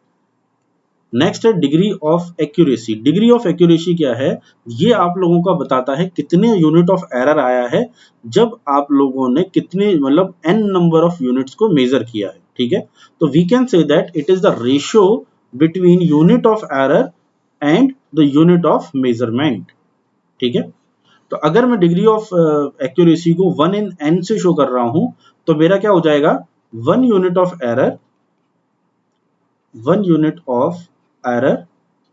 नेक्स्ट है degree of accuracy. Degree of accuracy क्या है, ये आप लोगों का बताता है कितने यूनिट ऑफ एरर आया है जब आप लोगों ने कितने मतलब n नंबर ऑफ यूनिट्स को मेजर किया है। ठीक है, तो we can say that it is the ratio between unit of error and the unit of measurement. ठीक है, तो अगर मैं डिग्री ऑफ एक्यूरेसी को 1 in n से शो कर रहा हूं तो मेरा क्या हो जाएगा, 1 unit of error, 1 unit of error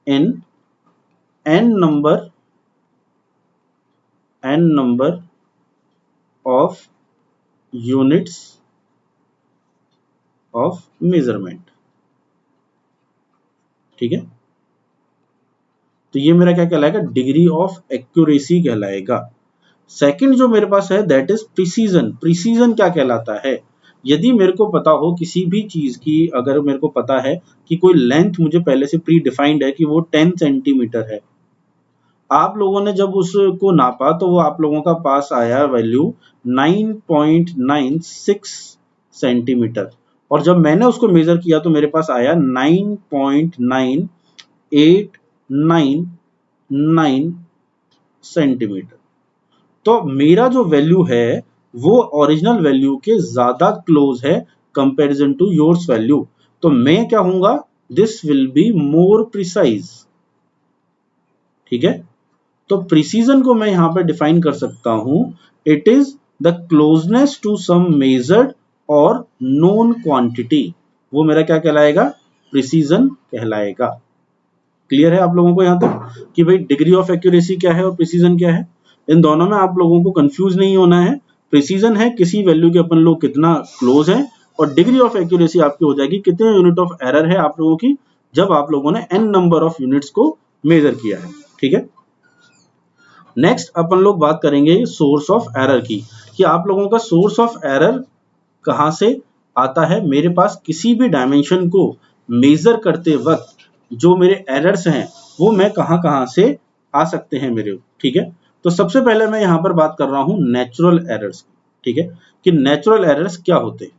in n number n number of units of measurement. ठीक है, तो ये मेरा क्या कहलाएगा, डिग्री ऑफ एक्यूरेसी कहलाएगा। सेकंड जो मेरे पास है दैट इज प्रिसीजन। प्रिसीजन क्या कहलाता है, यदि मेरे को पता हो किसी भी चीज की, अगर मेरे को पता है कि कोई लेंथ मुझे पहले से प्री डिफाइंड है कि वो 10 सेंटीमीटर है, आप लोगों ने जब उसको नापा तो वो आप लोगों का पास आया वैल्यू 9.96 सेंटीमीटर, और जब मैंने उसको मेजर किया तो मेरे पास आया 9.9899 सेंटीमीटर। तो मेरा जो वैल्यू है वो ओरिजिनल वैल्यू के ज्यादा क्लोज है कंपैरिजन टू योर्स वैल्यू, तो मैं क्या हूंगा, this will be more precise. ठीक है, तो प्रिसीजन को मैं यहां पर डिफाइन कर सकता हूं, it is the closeness to some measured or known quantity, वो मेरा क्या कहलाएगा, प्रिसीजन कहलाएगा। क्लियर है आप लोगों को यहां तक कि भाई डिग्री ऑफ एक्यूरेसी क्या है और प्रिसीजन क्या है, इन दोनों में आप लोगों को कंफ्यूज नहीं होना है। प्रिसीजन है किसी वैल्यू के अपन लोग कितना क्लोज है, और डिग्री ऑफ एक्यूरेसी आपकी हो जाएगी कितने यूनिट ऑफ एरर है आप लोगों की जब आप लोगों ने n नंबर ऑफ यूनिट्स को मेजर किया है। ठीक है, नेक्स्ट अपन लोग बात करेंगे सोर्स ऑफ एरर की, कि आप लोगों का सोर्स ऑफ एरर कहां से आता है। मेरे पास किसी भी डायमेंशन को मेजर करते वक्त जो मेरे एरर्स हैं वो मैं कहां से आ सकते हैं मेरे। ठीक है, तो सबसे पहले मैं यहां पर बात कर रहा हूं नेचुरल एरर्स की। ठीक है, कि नेचुरल एरर्स क्या होते हैं।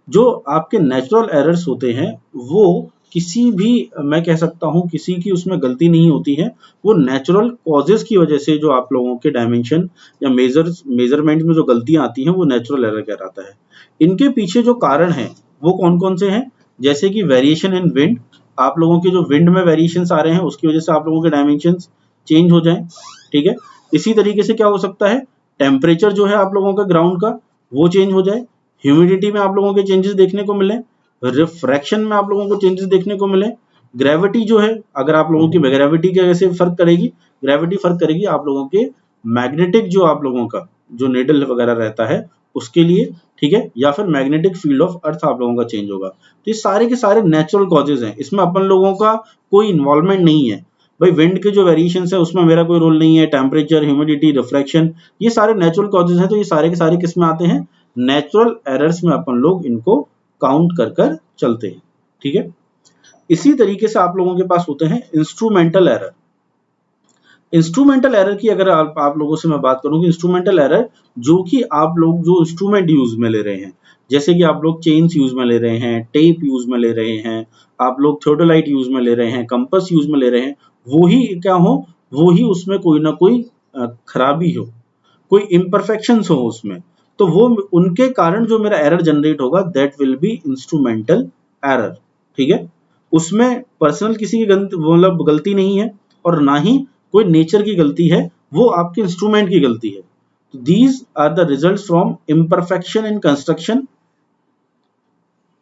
जो आपके नेचुरल एरर्स होते हैं वो किसी भी, मैं कह सकता हूं किसी की उसमें गलती नहीं होती है, वो नेचुरल कॉजेस की वजह से जो आप लोगों के डायमेंशन या मेजरमेंट में जो गलतियां आती हैं वो नेचुरल एरर कहलाता है। इनके पीछे जो कारण है वो कौन कौन से हैं, जैसे कि वेरिएशन इन विंड, आप लोगों के जो विंड में वेरिएशंस आ रहे हैं उसकी वजह से आप लोगों के डायमेंशंस चेंज हो जाएं। ठीक है, इसी तरीके से क्या हो सकता है, टेम्परेचर जो है आप लोगों का ग्राउंड का वो चेंज हो जाए, ह्यूमिडिटी में आप लोगों के चेंजेस देखने को मिले, रिफ्रैक्शन में आप लोगों को चेंजेस देखने को मिले, ग्रेविटी जो है अगर आप लोगों की ग्रेविटी कैसे फर्क करेगी, ग्रेविटी फर्क करेगी आप लोगों के मैग्नेटिक जो आप लोगों का जो नेडल वगैरह रहता है उसके लिए। ठीक है, या फिर मैग्नेटिक फील्ड ऑफ अर्थ आप लोगों का चेंज होगा। तो ये सारे के सारे नेचुरल कॉजेज हैं, इसमें अपन लोगों का कोई इन्वॉल्वमेंट नहीं है। भाई विंड के जो वेरिएशंस है उसमें मेरा कोई रोल नहीं है, टेम्परेचर, ह्यूमिडिटी, रिफ्रैक्शन, ये सारे नेचुरल कॉजेज हैं, तो ये सारे के सारे किस में आते हैं, नेचुरल एरर्स में अपन लोग इनको काउंट कर चलते हैं। ठीक है, इसी तरीके से आप लोगों के पास होते हैं इंस्ट्रूमेंटल एरर। इंस्ट्रूमेंटल एरर की अगर आप लोगों से मैं बात करूं कि इंस्ट्रूमेंटल एरर जो कि आप लोग जो इंस्ट्रूमेंट यूज में ले रहे हैं, जैसे कि आप लोग चेन्स यूज में ले रहे हैं, टेप यूज में ले रहे हैं, आप लोग थियोडोलाइट यूज में ले रहे हैं, कंपास यूज में ले रहे हैं, वो ही क्या हो, वो ही उसमें कोई ना कोई खराबी हो, कोई इम्परफेक्शंस हो उसमें, तो वो उनके कारण जो मेरा एरर जनरेट होगा that will be instrumental error. ठीक है, उसमें पर्सनल किसी की मतलब गलती नहीं है और ना ही कोई नेचर की गलती है, वो आपके इंस्ट्रूमेंट की गलती है। तो these are the results from imperfection in construction.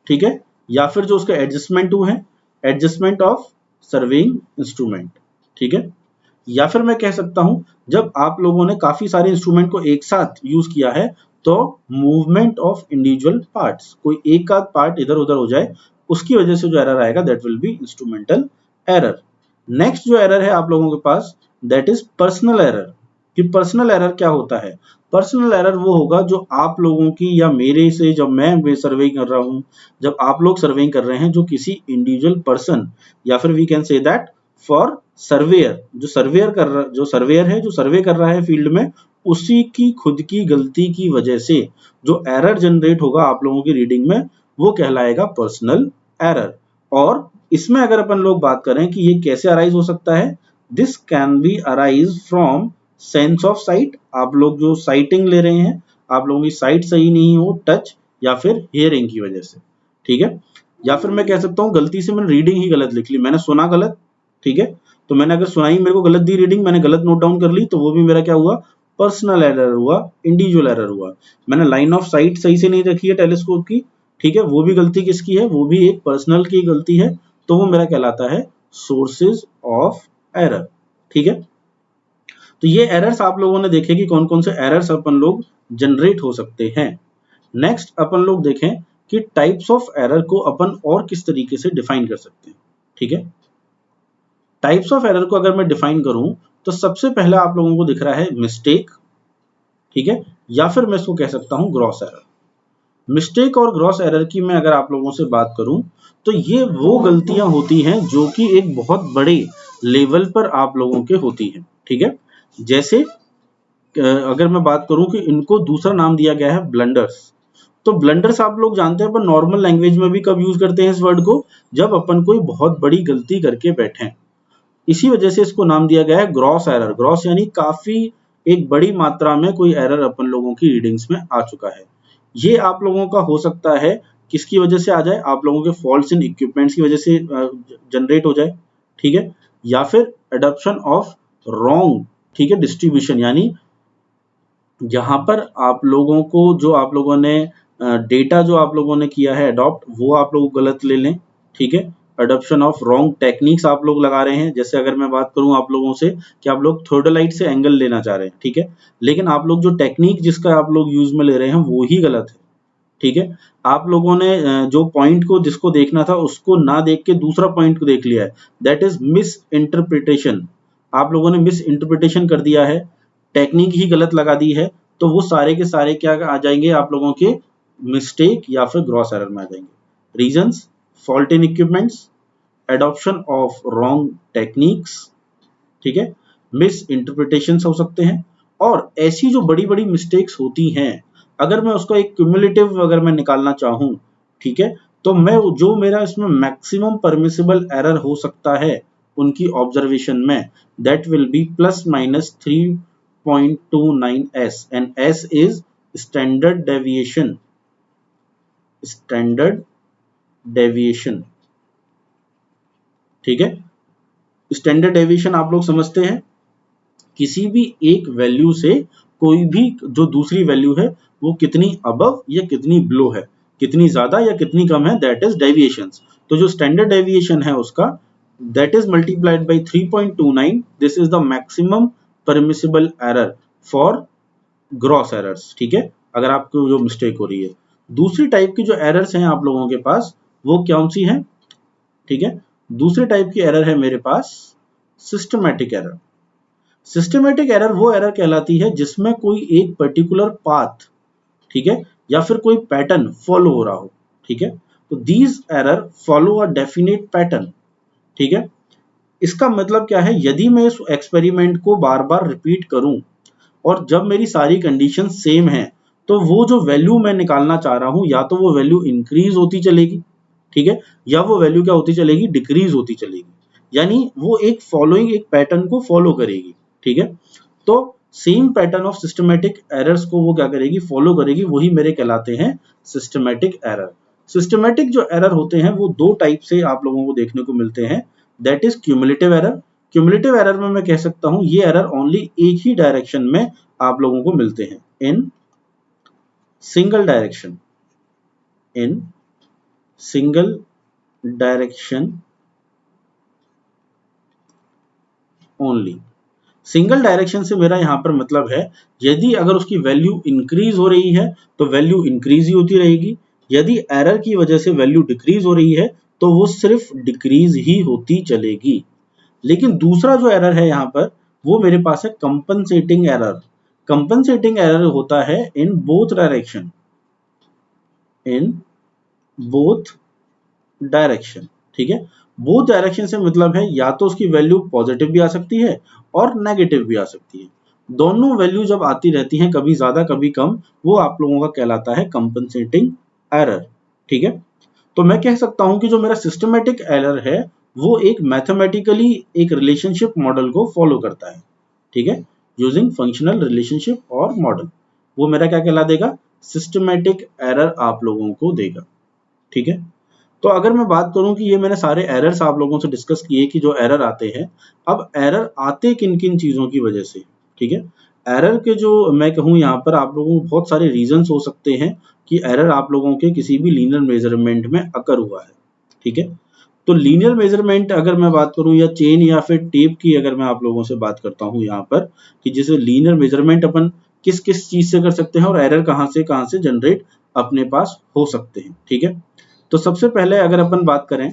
ठीक है, या फिर जो उसका एडजस्टमेंट हुए हैं, एडजस्टमेंट ऑफ सर्वेइंग इंस्ट्रूमेंट। ठीक है, या फिर मैं कह सकता हूं जब आप लोगों ने काफी सारे इंस्ट्रूमेंट को एक साथ यूज किया है तो मूवमेंट ऑफ इंडिविजुअल पार्ट्स, कोई एक आध पार्ट इधर उधर हो जाए उसकी वजह से जो एरर आएगा that will be instrumental error. Next जो एरर है आप लोगों के पास दैट इज पर्सनल एरर। कि पर्सनल एरर क्या होता है, पर्सनल एरर वो होगा जो आप लोगों की या मेरे से, जब मैं सर्वेइंग कर रहा हूं, जब आप लोग सर्वेइंग कर रहे हैं, जो किसी इंडिविजुअल पर्सन या फिर we can say that for surveyor, जो सर्वेयर है जो सर्वे कर रहा है फील्ड में, उसी की खुद की गलती की वजह से जो एरर जनरेट होगा आप लोगों की रीडिंग में वो कहलाएगा पर्सनल एरर। और इसमें अगर अपन लोग बात करें कि ये कैसे अराइज हो सकता है, this can be arise from sense of site, आप लोग जो साइटिंग ले रहे हैं, आप लोगों की साइट सही नहीं हो, टच या फिर हियरिंग की वजह से। ठीक है, या फिर मैं कह सकता हूं गलती से मैंने रीडिंग ही गलत लिख ली, मैंने सुना गलत। ठीक है, तो मैंने अगर सुनाई मेरे को गलत दी रीडिंग, मैंने गलत नोट डाउन कर ली, तो वो भी मेरा क्या हुआ, पर्सनल एरर हुआ, इंडिविजुअल एरर हुआ। मैंने लाइन ऑफ साइट सही से नहीं रखी है टेलीस्कोप की, ठीक है, वो भी गलती किसकी है, वो भी एक पर्सनल की गलती है, तो वो मेरा कहलाता है सोर्सेज ऑफ एरर। ठीक है, तो ये एरर्स आप लोगों ने देखे कि कौन कौन से एरर्स अपन लोग जनरेट हो सकते हैं। नेक्स्ट अपन लोग देखें कि टाइप्स ऑफ एरर को अपन और किस तरीके से डिफाइन कर सकते हैं। ठीक है, टाइप्स ऑफ एरर को अगर मैं डिफाइन करूं तो सबसे पहला आप लोगों को दिख रहा है मिस्टेक, ठीक है, या फिर मैं इसको कह सकता हूं ग्रॉस एरर। मिस्टेक और ग्रॉस एरर की मैं अगर आप लोगों से बात करूं तो ये वो गलतियां होती हैं जो कि एक बहुत बड़े लेवल पर आप लोगों के होती हैं। ठीक है, जैसे अगर मैं बात करूं कि इनको दूसरा नाम दिया गया है ब्लंडर्स। तो ब्लंडर्स आप लोग जानते हैं अपन नॉर्मल लैंग्वेज में भी कब यूज करते हैं इस वर्ड को, जब अपन कोई बहुत बड़ी गलती करके बैठे। इसी वजह से इसको नाम दिया गया है ग्रॉस एरर। ग्रॉस यानी काफी एक बड़ी मात्रा में कोई एरर अपन लोगों की रीडिंग्स में आ चुका है। ये आप लोगों का हो सकता है किसकी वजह से आ जाए, आप लोगों के फॉल्ट्स इन इक्विपमेंट्स की वजह से जनरेट हो जाए। ठीक है, या फिर एडॉप्शन ऑफ रॉन्ग, ठीक है, डिस्ट्रीब्यूशन, यानी जहां पर आप लोगों को जो आप लोगों ने डेटा जो आप लोगों ने किया है अडॉप्ट, वो आप लोग गलत ले लें। ठीक है, अडॉप्शन ऑफ रॉन्ग टेक्निक्स आप लोग लगा रहे हैं। जैसे अगर मैं बात करूं आप लोगों से कि आप लोग थोर्डोलाइट से एंगल लेना चाह रहे हैं, ठीक है, लेकिन आप लोग जो टेक्निक जिसका आप लोग यूज में ले रहे हैं वो ही गलत है। ठीक है, आप लोगों ने जो पॉइंट को जिसको देखना था उसको ना देख के दूसरा पॉइंट को देख लिया है, दैट इज मिस इंटरप्रिटेशन। आप लोगों ने मिस इंटरप्रिटेशन कर दिया है, टेक्निक ही गलत लगा दी है, तो वो सारे के सारे क्या आ जाएंगे आप लोगों के मिस्टेक या फिर ग्रॉस एरर में आ जाएंगे। Reasons, fault in equipments, adoption of wrong techniques, ठीक है, मिस इंटरप्रिटेशन हो सकते हैं। और ऐसी जो बड़ी बड़ी मिस्टेक्स होती हैं, अगर मैं उसका एक क्यूमुलेटिव अगर मैं निकालना चाहूं, ठीक है, तो मैं जो मेरा इसमें मैक्सिमम परमिसिबल एरर हो सकता है उनकी ऑब्जर्वेशन में, that will be plus minus 3.29 s, and s is standard deviation. Standard deviation, ठीक है, स्टैंडर्ड डेविएशन आप लोग समझते हैं, किसी भी एक वैल्यू से कोई भी जो दूसरी वैल्यू है वो कितनी अबव या कितनी बिलो है, कितनी ज्यादा या कितनी कम है, दैट इज डेविएशंस। तो जो स्टैंडर्ड डेविएशन है उसका that is multiplied by 3.29, this is the maximum permissible error for gross errors. ठीक है, अगर आपको जो मिस्टेक हो रही है। दूसरी टाइप की जो एरर्स हैं आप लोगों के पास वो कौन सी हैं, ठीक है, दूसरे टाइप की एरर है मेरे पास सिस्टमैटिक एरर। सिस्टमैटिक एरर वो एरर कहलाती है जिसमें कोई एक पर्टिकुलर पाथ, ठीक है, या फिर कोई पैटर्न फॉलो हो रहा हो। ठीक है, तो these error follow a definite pattern. ठीक है, इसका मतलब क्या है, यदि मैं इस एक्सपेरिमेंट को बार बार रिपीट करूं और जब मेरी सारी कंडीशन सेम है, तो वो जो वैल्यू मैं निकालना चाह रहा हूं या तो वो वैल्यू इंक्रीज होती चलेगी, ठीक है, या वो वैल्यू क्या होती चलेगी, डिक्रीज होती चलेगी, यानी वो एक फॉलोइंग एक पैटर्न को फॉलो करेगी। ठीक है, तो same pattern of systematic errors को वो क्या करेगी, फॉलो करेगी, वही मेरे कहलाते हैं सिस्टमैटिक एरर। सिस्टमैटिक जो एरर होते हैं वो दो टाइप से आप लोगों को देखने को मिलते हैं, that is cumulative error. Cumulative error में मैं कह सकता हूं ये एरर ओनली एक ही डायरेक्शन में आप लोगों को मिलते हैं, in single direction, in single direction only. Single direction से मेरा यहां पर मतलब है, यदि अगर उसकी वैल्यू इंक्रीज हो रही है तो वैल्यू इंक्रीज ही होती रहेगी, यदि एरर की वजह से वैल्यू डिक्रीज हो रही है तो वो सिर्फ डिक्रीज ही होती चलेगी। लेकिन दूसरा जो एरर है यहां पर वो मेरे पास है कंपनसेटिंग एरर। कंपनसेटिंग एरर होता है in both direction, in both direction. ठीक है, बोथ डायरेक्शन से मतलब है या तो उसकी वैल्यू पॉजिटिव भी आ सकती है और नेगेटिव भी आ सकती है। दोनों वैल्यू जब आती रहती हैं, कभी ज्यादा कभी कम, वो आप लोगों का कहलाता है कंपनसेटिंग एरर। ठीक है, तो मैं कह सकता हूं कि जो मेरा सिस्टमैटिक एरर है वो एक मैथमेटिकली एक रिलेशनशिप मॉडल को फॉलो करता है। ठीक है, यूजिंग फंक्शनल रिलेशनशिप और मॉडल, वो मेरा क्या कहला देगा, सिस्टमैटिक एरर आप लोगों को देगा। ठीक है, तो अगर मैं बात करूं कि ये मैंने सारे एरर्स आप लोगों से डिस्कस किए कि जो एरर आते हैं, अब एरर आते किन किन चीजों की वजह से। ठीक है, एरर के जो मैं कहूं यहाँ पर आप लोगों को बहुत सारे रीजंस हो सकते हैं कि एरर आप लोगों के किसी भी लीनियर मेजरमेंट में अकर हुआ है। ठीक है, तो लीनियर मेजरमेंट अगर मैं बात करूं या चेन या फिर टेप की अगर मैं आप लोगों से बात करता हूं यहाँ पर कि जैसे लीनियर मेजरमेंट अपन किस किस चीज से कर सकते हैं और एरर कहाँ से जनरेट अपने पास हो सकते हैं, ठीक है। तो सबसे पहले अगर अपन बात करें,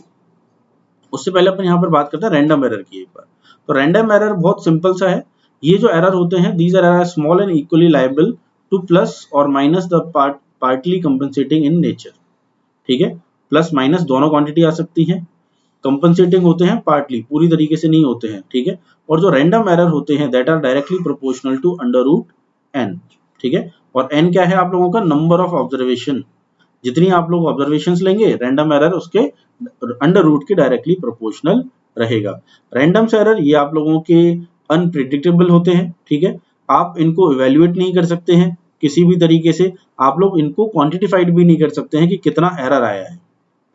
उससे पहले अपन यहाँ पर बात करते हैं रैंडम एरर की एक बार। तो रैंडम एरर बहुत सिंपल सा है। ये जो एरर होते हैं, these are small and equally liable to plus और minus the partly compensating in nature, ठीक है। प्लस माइनस दोनों क्वांटिटी आ सकती हैं, कंपनसेटिंग होते हैं पार्टली, पूरी तरीके से नहीं होते हैं, ठीक है। और जो रैंडम एरर होते हैं that are directly proportional to under root N, ठीक है। और एन क्या है आप लोगों का, नंबर ऑफ ऑब्जर्वेशन। जितनी आप लोग ऑब्जर्वेशंस लेंगे रैंडम एरर उसके अंडर रूट के डायरेक्टली प्रोपोर्शनल रहेगा। रैंडम एरर ये आप लोगों के अनप्रिडिक्टेबल होते हैं, ठीक है। आप इनको इवेल्युएट नहीं कर सकते हैं किसी भी तरीके से, आप लोग इनको क्वांटिफाइड भी नहीं कर सकते हैं कि कितना एरर आया है,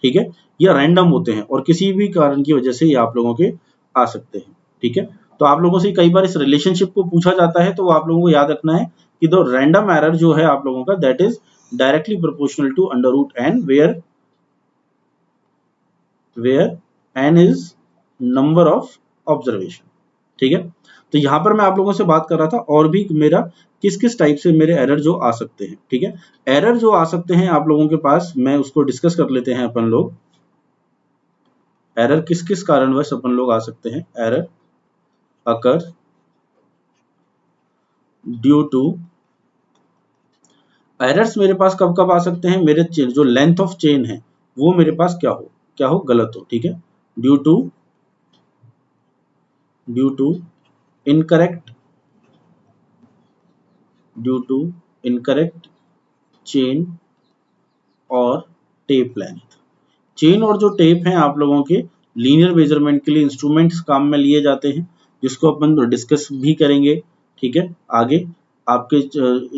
ठीक है। ये रैंडम होते हैं और किसी भी कारण की वजह से ये आप लोगों के आ सकते हैं, ठीक है। तो आप लोगों से कई बार इस रिलेशनशिप को पूछा जाता है, तो आप लोगों को याद रखना है कि दो रैंडम एरर जो है आप लोगों का that is directly proportional to under root N where N is number of observation, ठीक है। तो यहां पर मैं आप लोगों से बात कर रहा था और भी मेरा किस किस टाइप से मेरे एरर जो आ सकते हैं, ठीक है। एरर जो आ सकते हैं आप लोगों के पास, मैं उसको डिस्कस कर लेते हैं अपन लोग। एरर किस किस कारणवश अपन लोग आ सकते हैं। Error occur due to, errors मेरे पास कब कब आ सकते हैं, मेरे जो लेंथ ऑफ चेन है वो मेरे पास क्या हो गलत हो, ठीक है। ड्यू टू इनकरेक्ट चेन और टेप लेंथ। चेन और जो टेप हैं आप लोगों के लीनियर मेजरमेंट के लिए इंस्ट्रूमेंट्स काम में लिए जाते हैं, जिसको अपन डिस्कस भी करेंगे, ठीक है। आगे आपके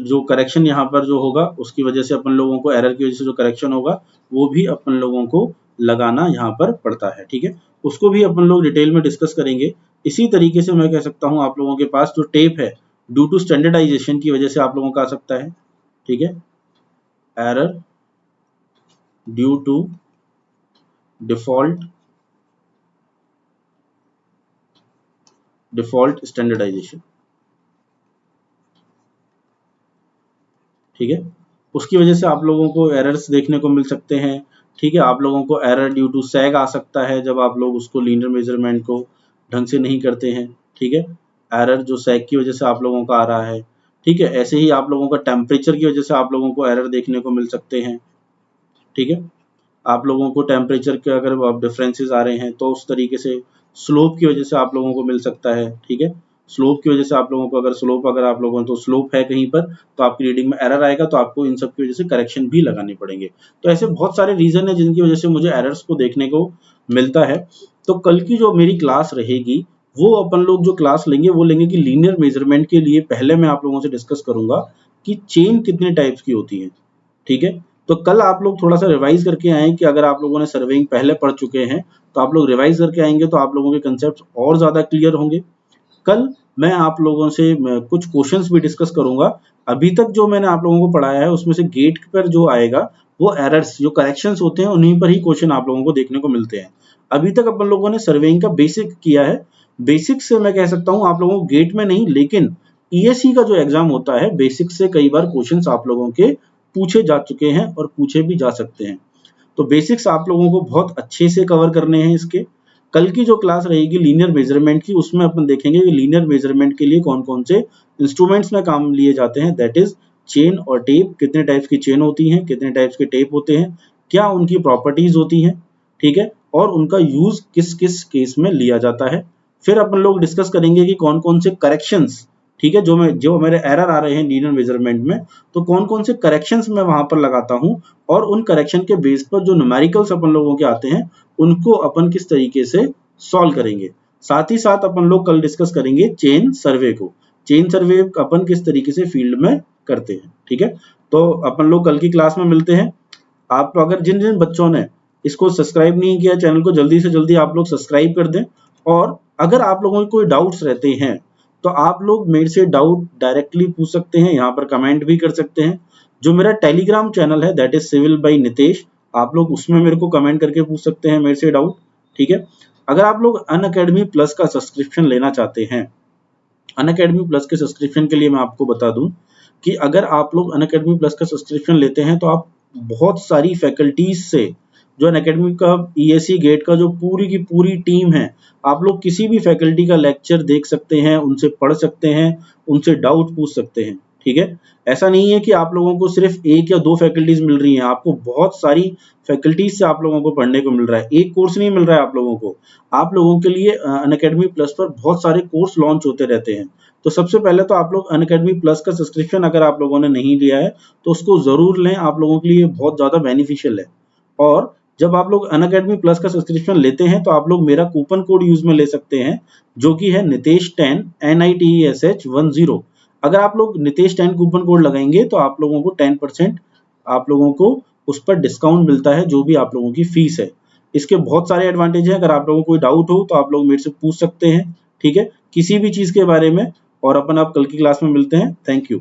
जो करेक्शन यहाँ पर जो होगा उसकी वजह से अपन लोगों को, एरर की वजह से जो करेक्शन होगा वो भी अपन लोगों को लगाना यहाँ पर पड़ता है, ठीक है। उसको भी अपन लोग डिटेल में डिस्कस करेंगे। इसी तरीके से मैं कह सकता हूँ आप लोगों के पास जो टेप है ड्यू टू स्टैंडर्डाइजेशन की वजह से आप लोगों का आ सकता है, ठीक है। Error due to default standardization, ठीक है। उसकी वजह से आप लोगों को एरर्स देखने को मिल सकते हैं, ठीक है। आप लोगों को एरर ड्यू टू सैग आ सकता है जब आप लोग उसको लीनियर मेजरमेंट को ढंग से नहीं करते हैं, ठीक है। एरर जो सैग की वजह से आप लोगों का आ रहा है, ठीक है। ऐसे ही आप लोगों का टेम्परेचर की वजह से आप लोगों को एरर देखने को मिल सकते हैं, ठीक है। आप लोगों को टेम्परेचर के अगर डिफरेंसेस आ रहे हैं तो उस तरीके से स्लोप की वजह से आप लोगों को मिल सकता है, ठीक है। स्लोप की वजह से आप लोगों को अगर आप लोगों को स्लोप है कहीं पर तो आपकी रीडिंग में एरर आएगा, तो आपको इन सब की वजह से करेक्शन भी लगाने पड़ेंगे। तो ऐसे बहुत सारे रीजन है जिनकी वजह से मुझे एरर्स को देखने को मिलता है। तो कल की जो मेरी क्लास रहेगी वो अपन लोग जो क्लास लेंगे वो लेंगे कि लीनियर मेजरमेंट के लिए पहले मैं आप लोगों से डिस्कस करूंगा कि चेन कितने टाइप्स की होती है, ठीक है। तो कल आप लोग थोड़ा सा रिवाइज करके आए कि अगर आप लोगों ने सर्वेइंग पहले पढ़ चुके हैं तो आप लोग रिवाइज करके आएंगे तो आप लोगों के कंसेप्ट और ज्यादा क्लियर होंगे। कल मैं आप लोगों से कुछ क्वेश्चंस भी डिस्कस करूंगा। अभी तक जो मैंने आप लोगों को पढ़ाया है उसमें से गेट पर जो आएगा वो एरर्स जो करेक्शंस होते हैं उन्हीं पर ही क्वेश्चन आप लोगों को देखने को मिलते हैं। अभी तक अपन लोगों ने सर्वेइंग का बेसिक किया है। बेसिक से मैं कह सकता हूं आप लोगों को गेट में नहीं, लेकिन ईएससी का जो एग्जाम होता है बेसिक से कई बार क्वेश्चंस आप लोगों के पूछे जा चुके हैं और पूछे भी जा सकते हैं। तो बेसिक्स आप लोगों को बहुत अच्छे से कवर करने हैं इसके। कल की जो क्लास रहेगी लीनियर मेजरमेंट की, उसमें अपन देखेंगे कि लीनियर मेजरमेंट के लिए कौन कौन से इंस्ट्रूमेंट्स में काम लिए जाते हैं, दैट इज चेन और टेप। कितने टाइप्स की चेन होती हैं, कितने टाइप्स के टेप होते हैं, क्या उनकी प्रॉपर्टीज होती हैं, ठीक है, और उनका यूज किस किस केस में लिया जाता है। फिर अपन लोग डिस्कस करेंगे कि कौन कौन से करेक्शंस, ठीक है, जो मेरे एरर आ रहे हैं लीनियर मेजरमेंट में, तो कौन कौन से करेक्शंस मैं वहां पर लगाता हूं और उन करेक्शन के बेस पर जो न्यूमेरिकल्स अपन लोगों के आते हैं उनको अपन किस तरीके से सॉल्व करेंगे। साथ ही साथ अपन लोग कल डिस्कस करेंगे चेन सर्वे को। चेन सर्वे अपन किस तरीके से फील्ड में करते हैं, ठीक है। तो अपन लोग कल की क्लास में मिलते हैं। आप तो अगर जिन जिन बच्चों ने इसको सब्सक्राइब नहीं किया चैनल को, जल्दी से जल्दी आप लोग सब्सक्राइब कर दें। और अगर आप लोगों के कोई डाउट्स रहते हैं तो आप लोग मेरे से डाउट डायरेक्टली पूछ सकते हैं, यहाँ पर कमेंट भी कर सकते हैं। जो मेरा टेलीग्राम चैनल है that is civil by Nitesh, आप लोग उसमें मेरे को कमेंट करके पूछ सकते हैं मेरे से डाउट, ठीक है। अगर आप लोग अनअकैडमी प्लस का सब्सक्रिप्शन लेना चाहते हैं, अनअकैडमी प्लस के सब्सक्रिप्शन के लिए मैं आपको बता दूं कि अगर आप लोग अनअकैडमी प्लस का सब्सक्रिप्शन लेते हैं तो आप बहुत सारी फैकल्टीज से, जो अनअकैडमी का ईएससी गेट का जो पूरी की पूरी टीम है, आप लोग किसी भी फैकल्टी का लेक्चर देख सकते हैं, उनसे पढ़ सकते हैं, उनसे डाउट पूछ सकते हैं। ठीक है, ऐसा नहीं है कि आप लोगों को सिर्फ एक या दो फैकल्टीज मिल रही हैं, आपको बहुत सारी फैकल्टीज से आप लोगों को पढ़ने को मिल रहा है, एक कोर्स नहीं मिल रहा है आप लोगों को। आप लोगों के लिए अनअकैडमी प्लस पर बहुत सारे कोर्स लॉन्च होते रहते हैं। तो सबसे पहले तो आप लोग अनअकैडमी प्लस का सब्सक्रिप्शन अगर आप लोगों ने नहीं लिया है तो उसको जरूर लें, आप लोगों के लिए बहुत ज्यादा बेनिफिशियल है। और जब आप लोग अनअकैडमी प्लस का सब्सक्रिप्शन लेते हैं तो आप लोग मेरा कूपन कोड यूज में ले सकते हैं, जो कि है नितेश10 NITESH10। अगर आप लोग नितेश10 कूपन कोड लगाएंगे तो आप लोगों को 10% आप लोगों को उस पर डिस्काउंट मिलता है, जो भी आप लोगों की फीस है। इसके बहुत सारे एडवांटेज हैं, अगर आप लोगों को कोई डाउट हो तो आप लोग मेरे से पूछ सकते हैं, ठीक है, किसी भी चीज के बारे में। और अपन आप कल की क्लास में मिलते हैं। Thank you.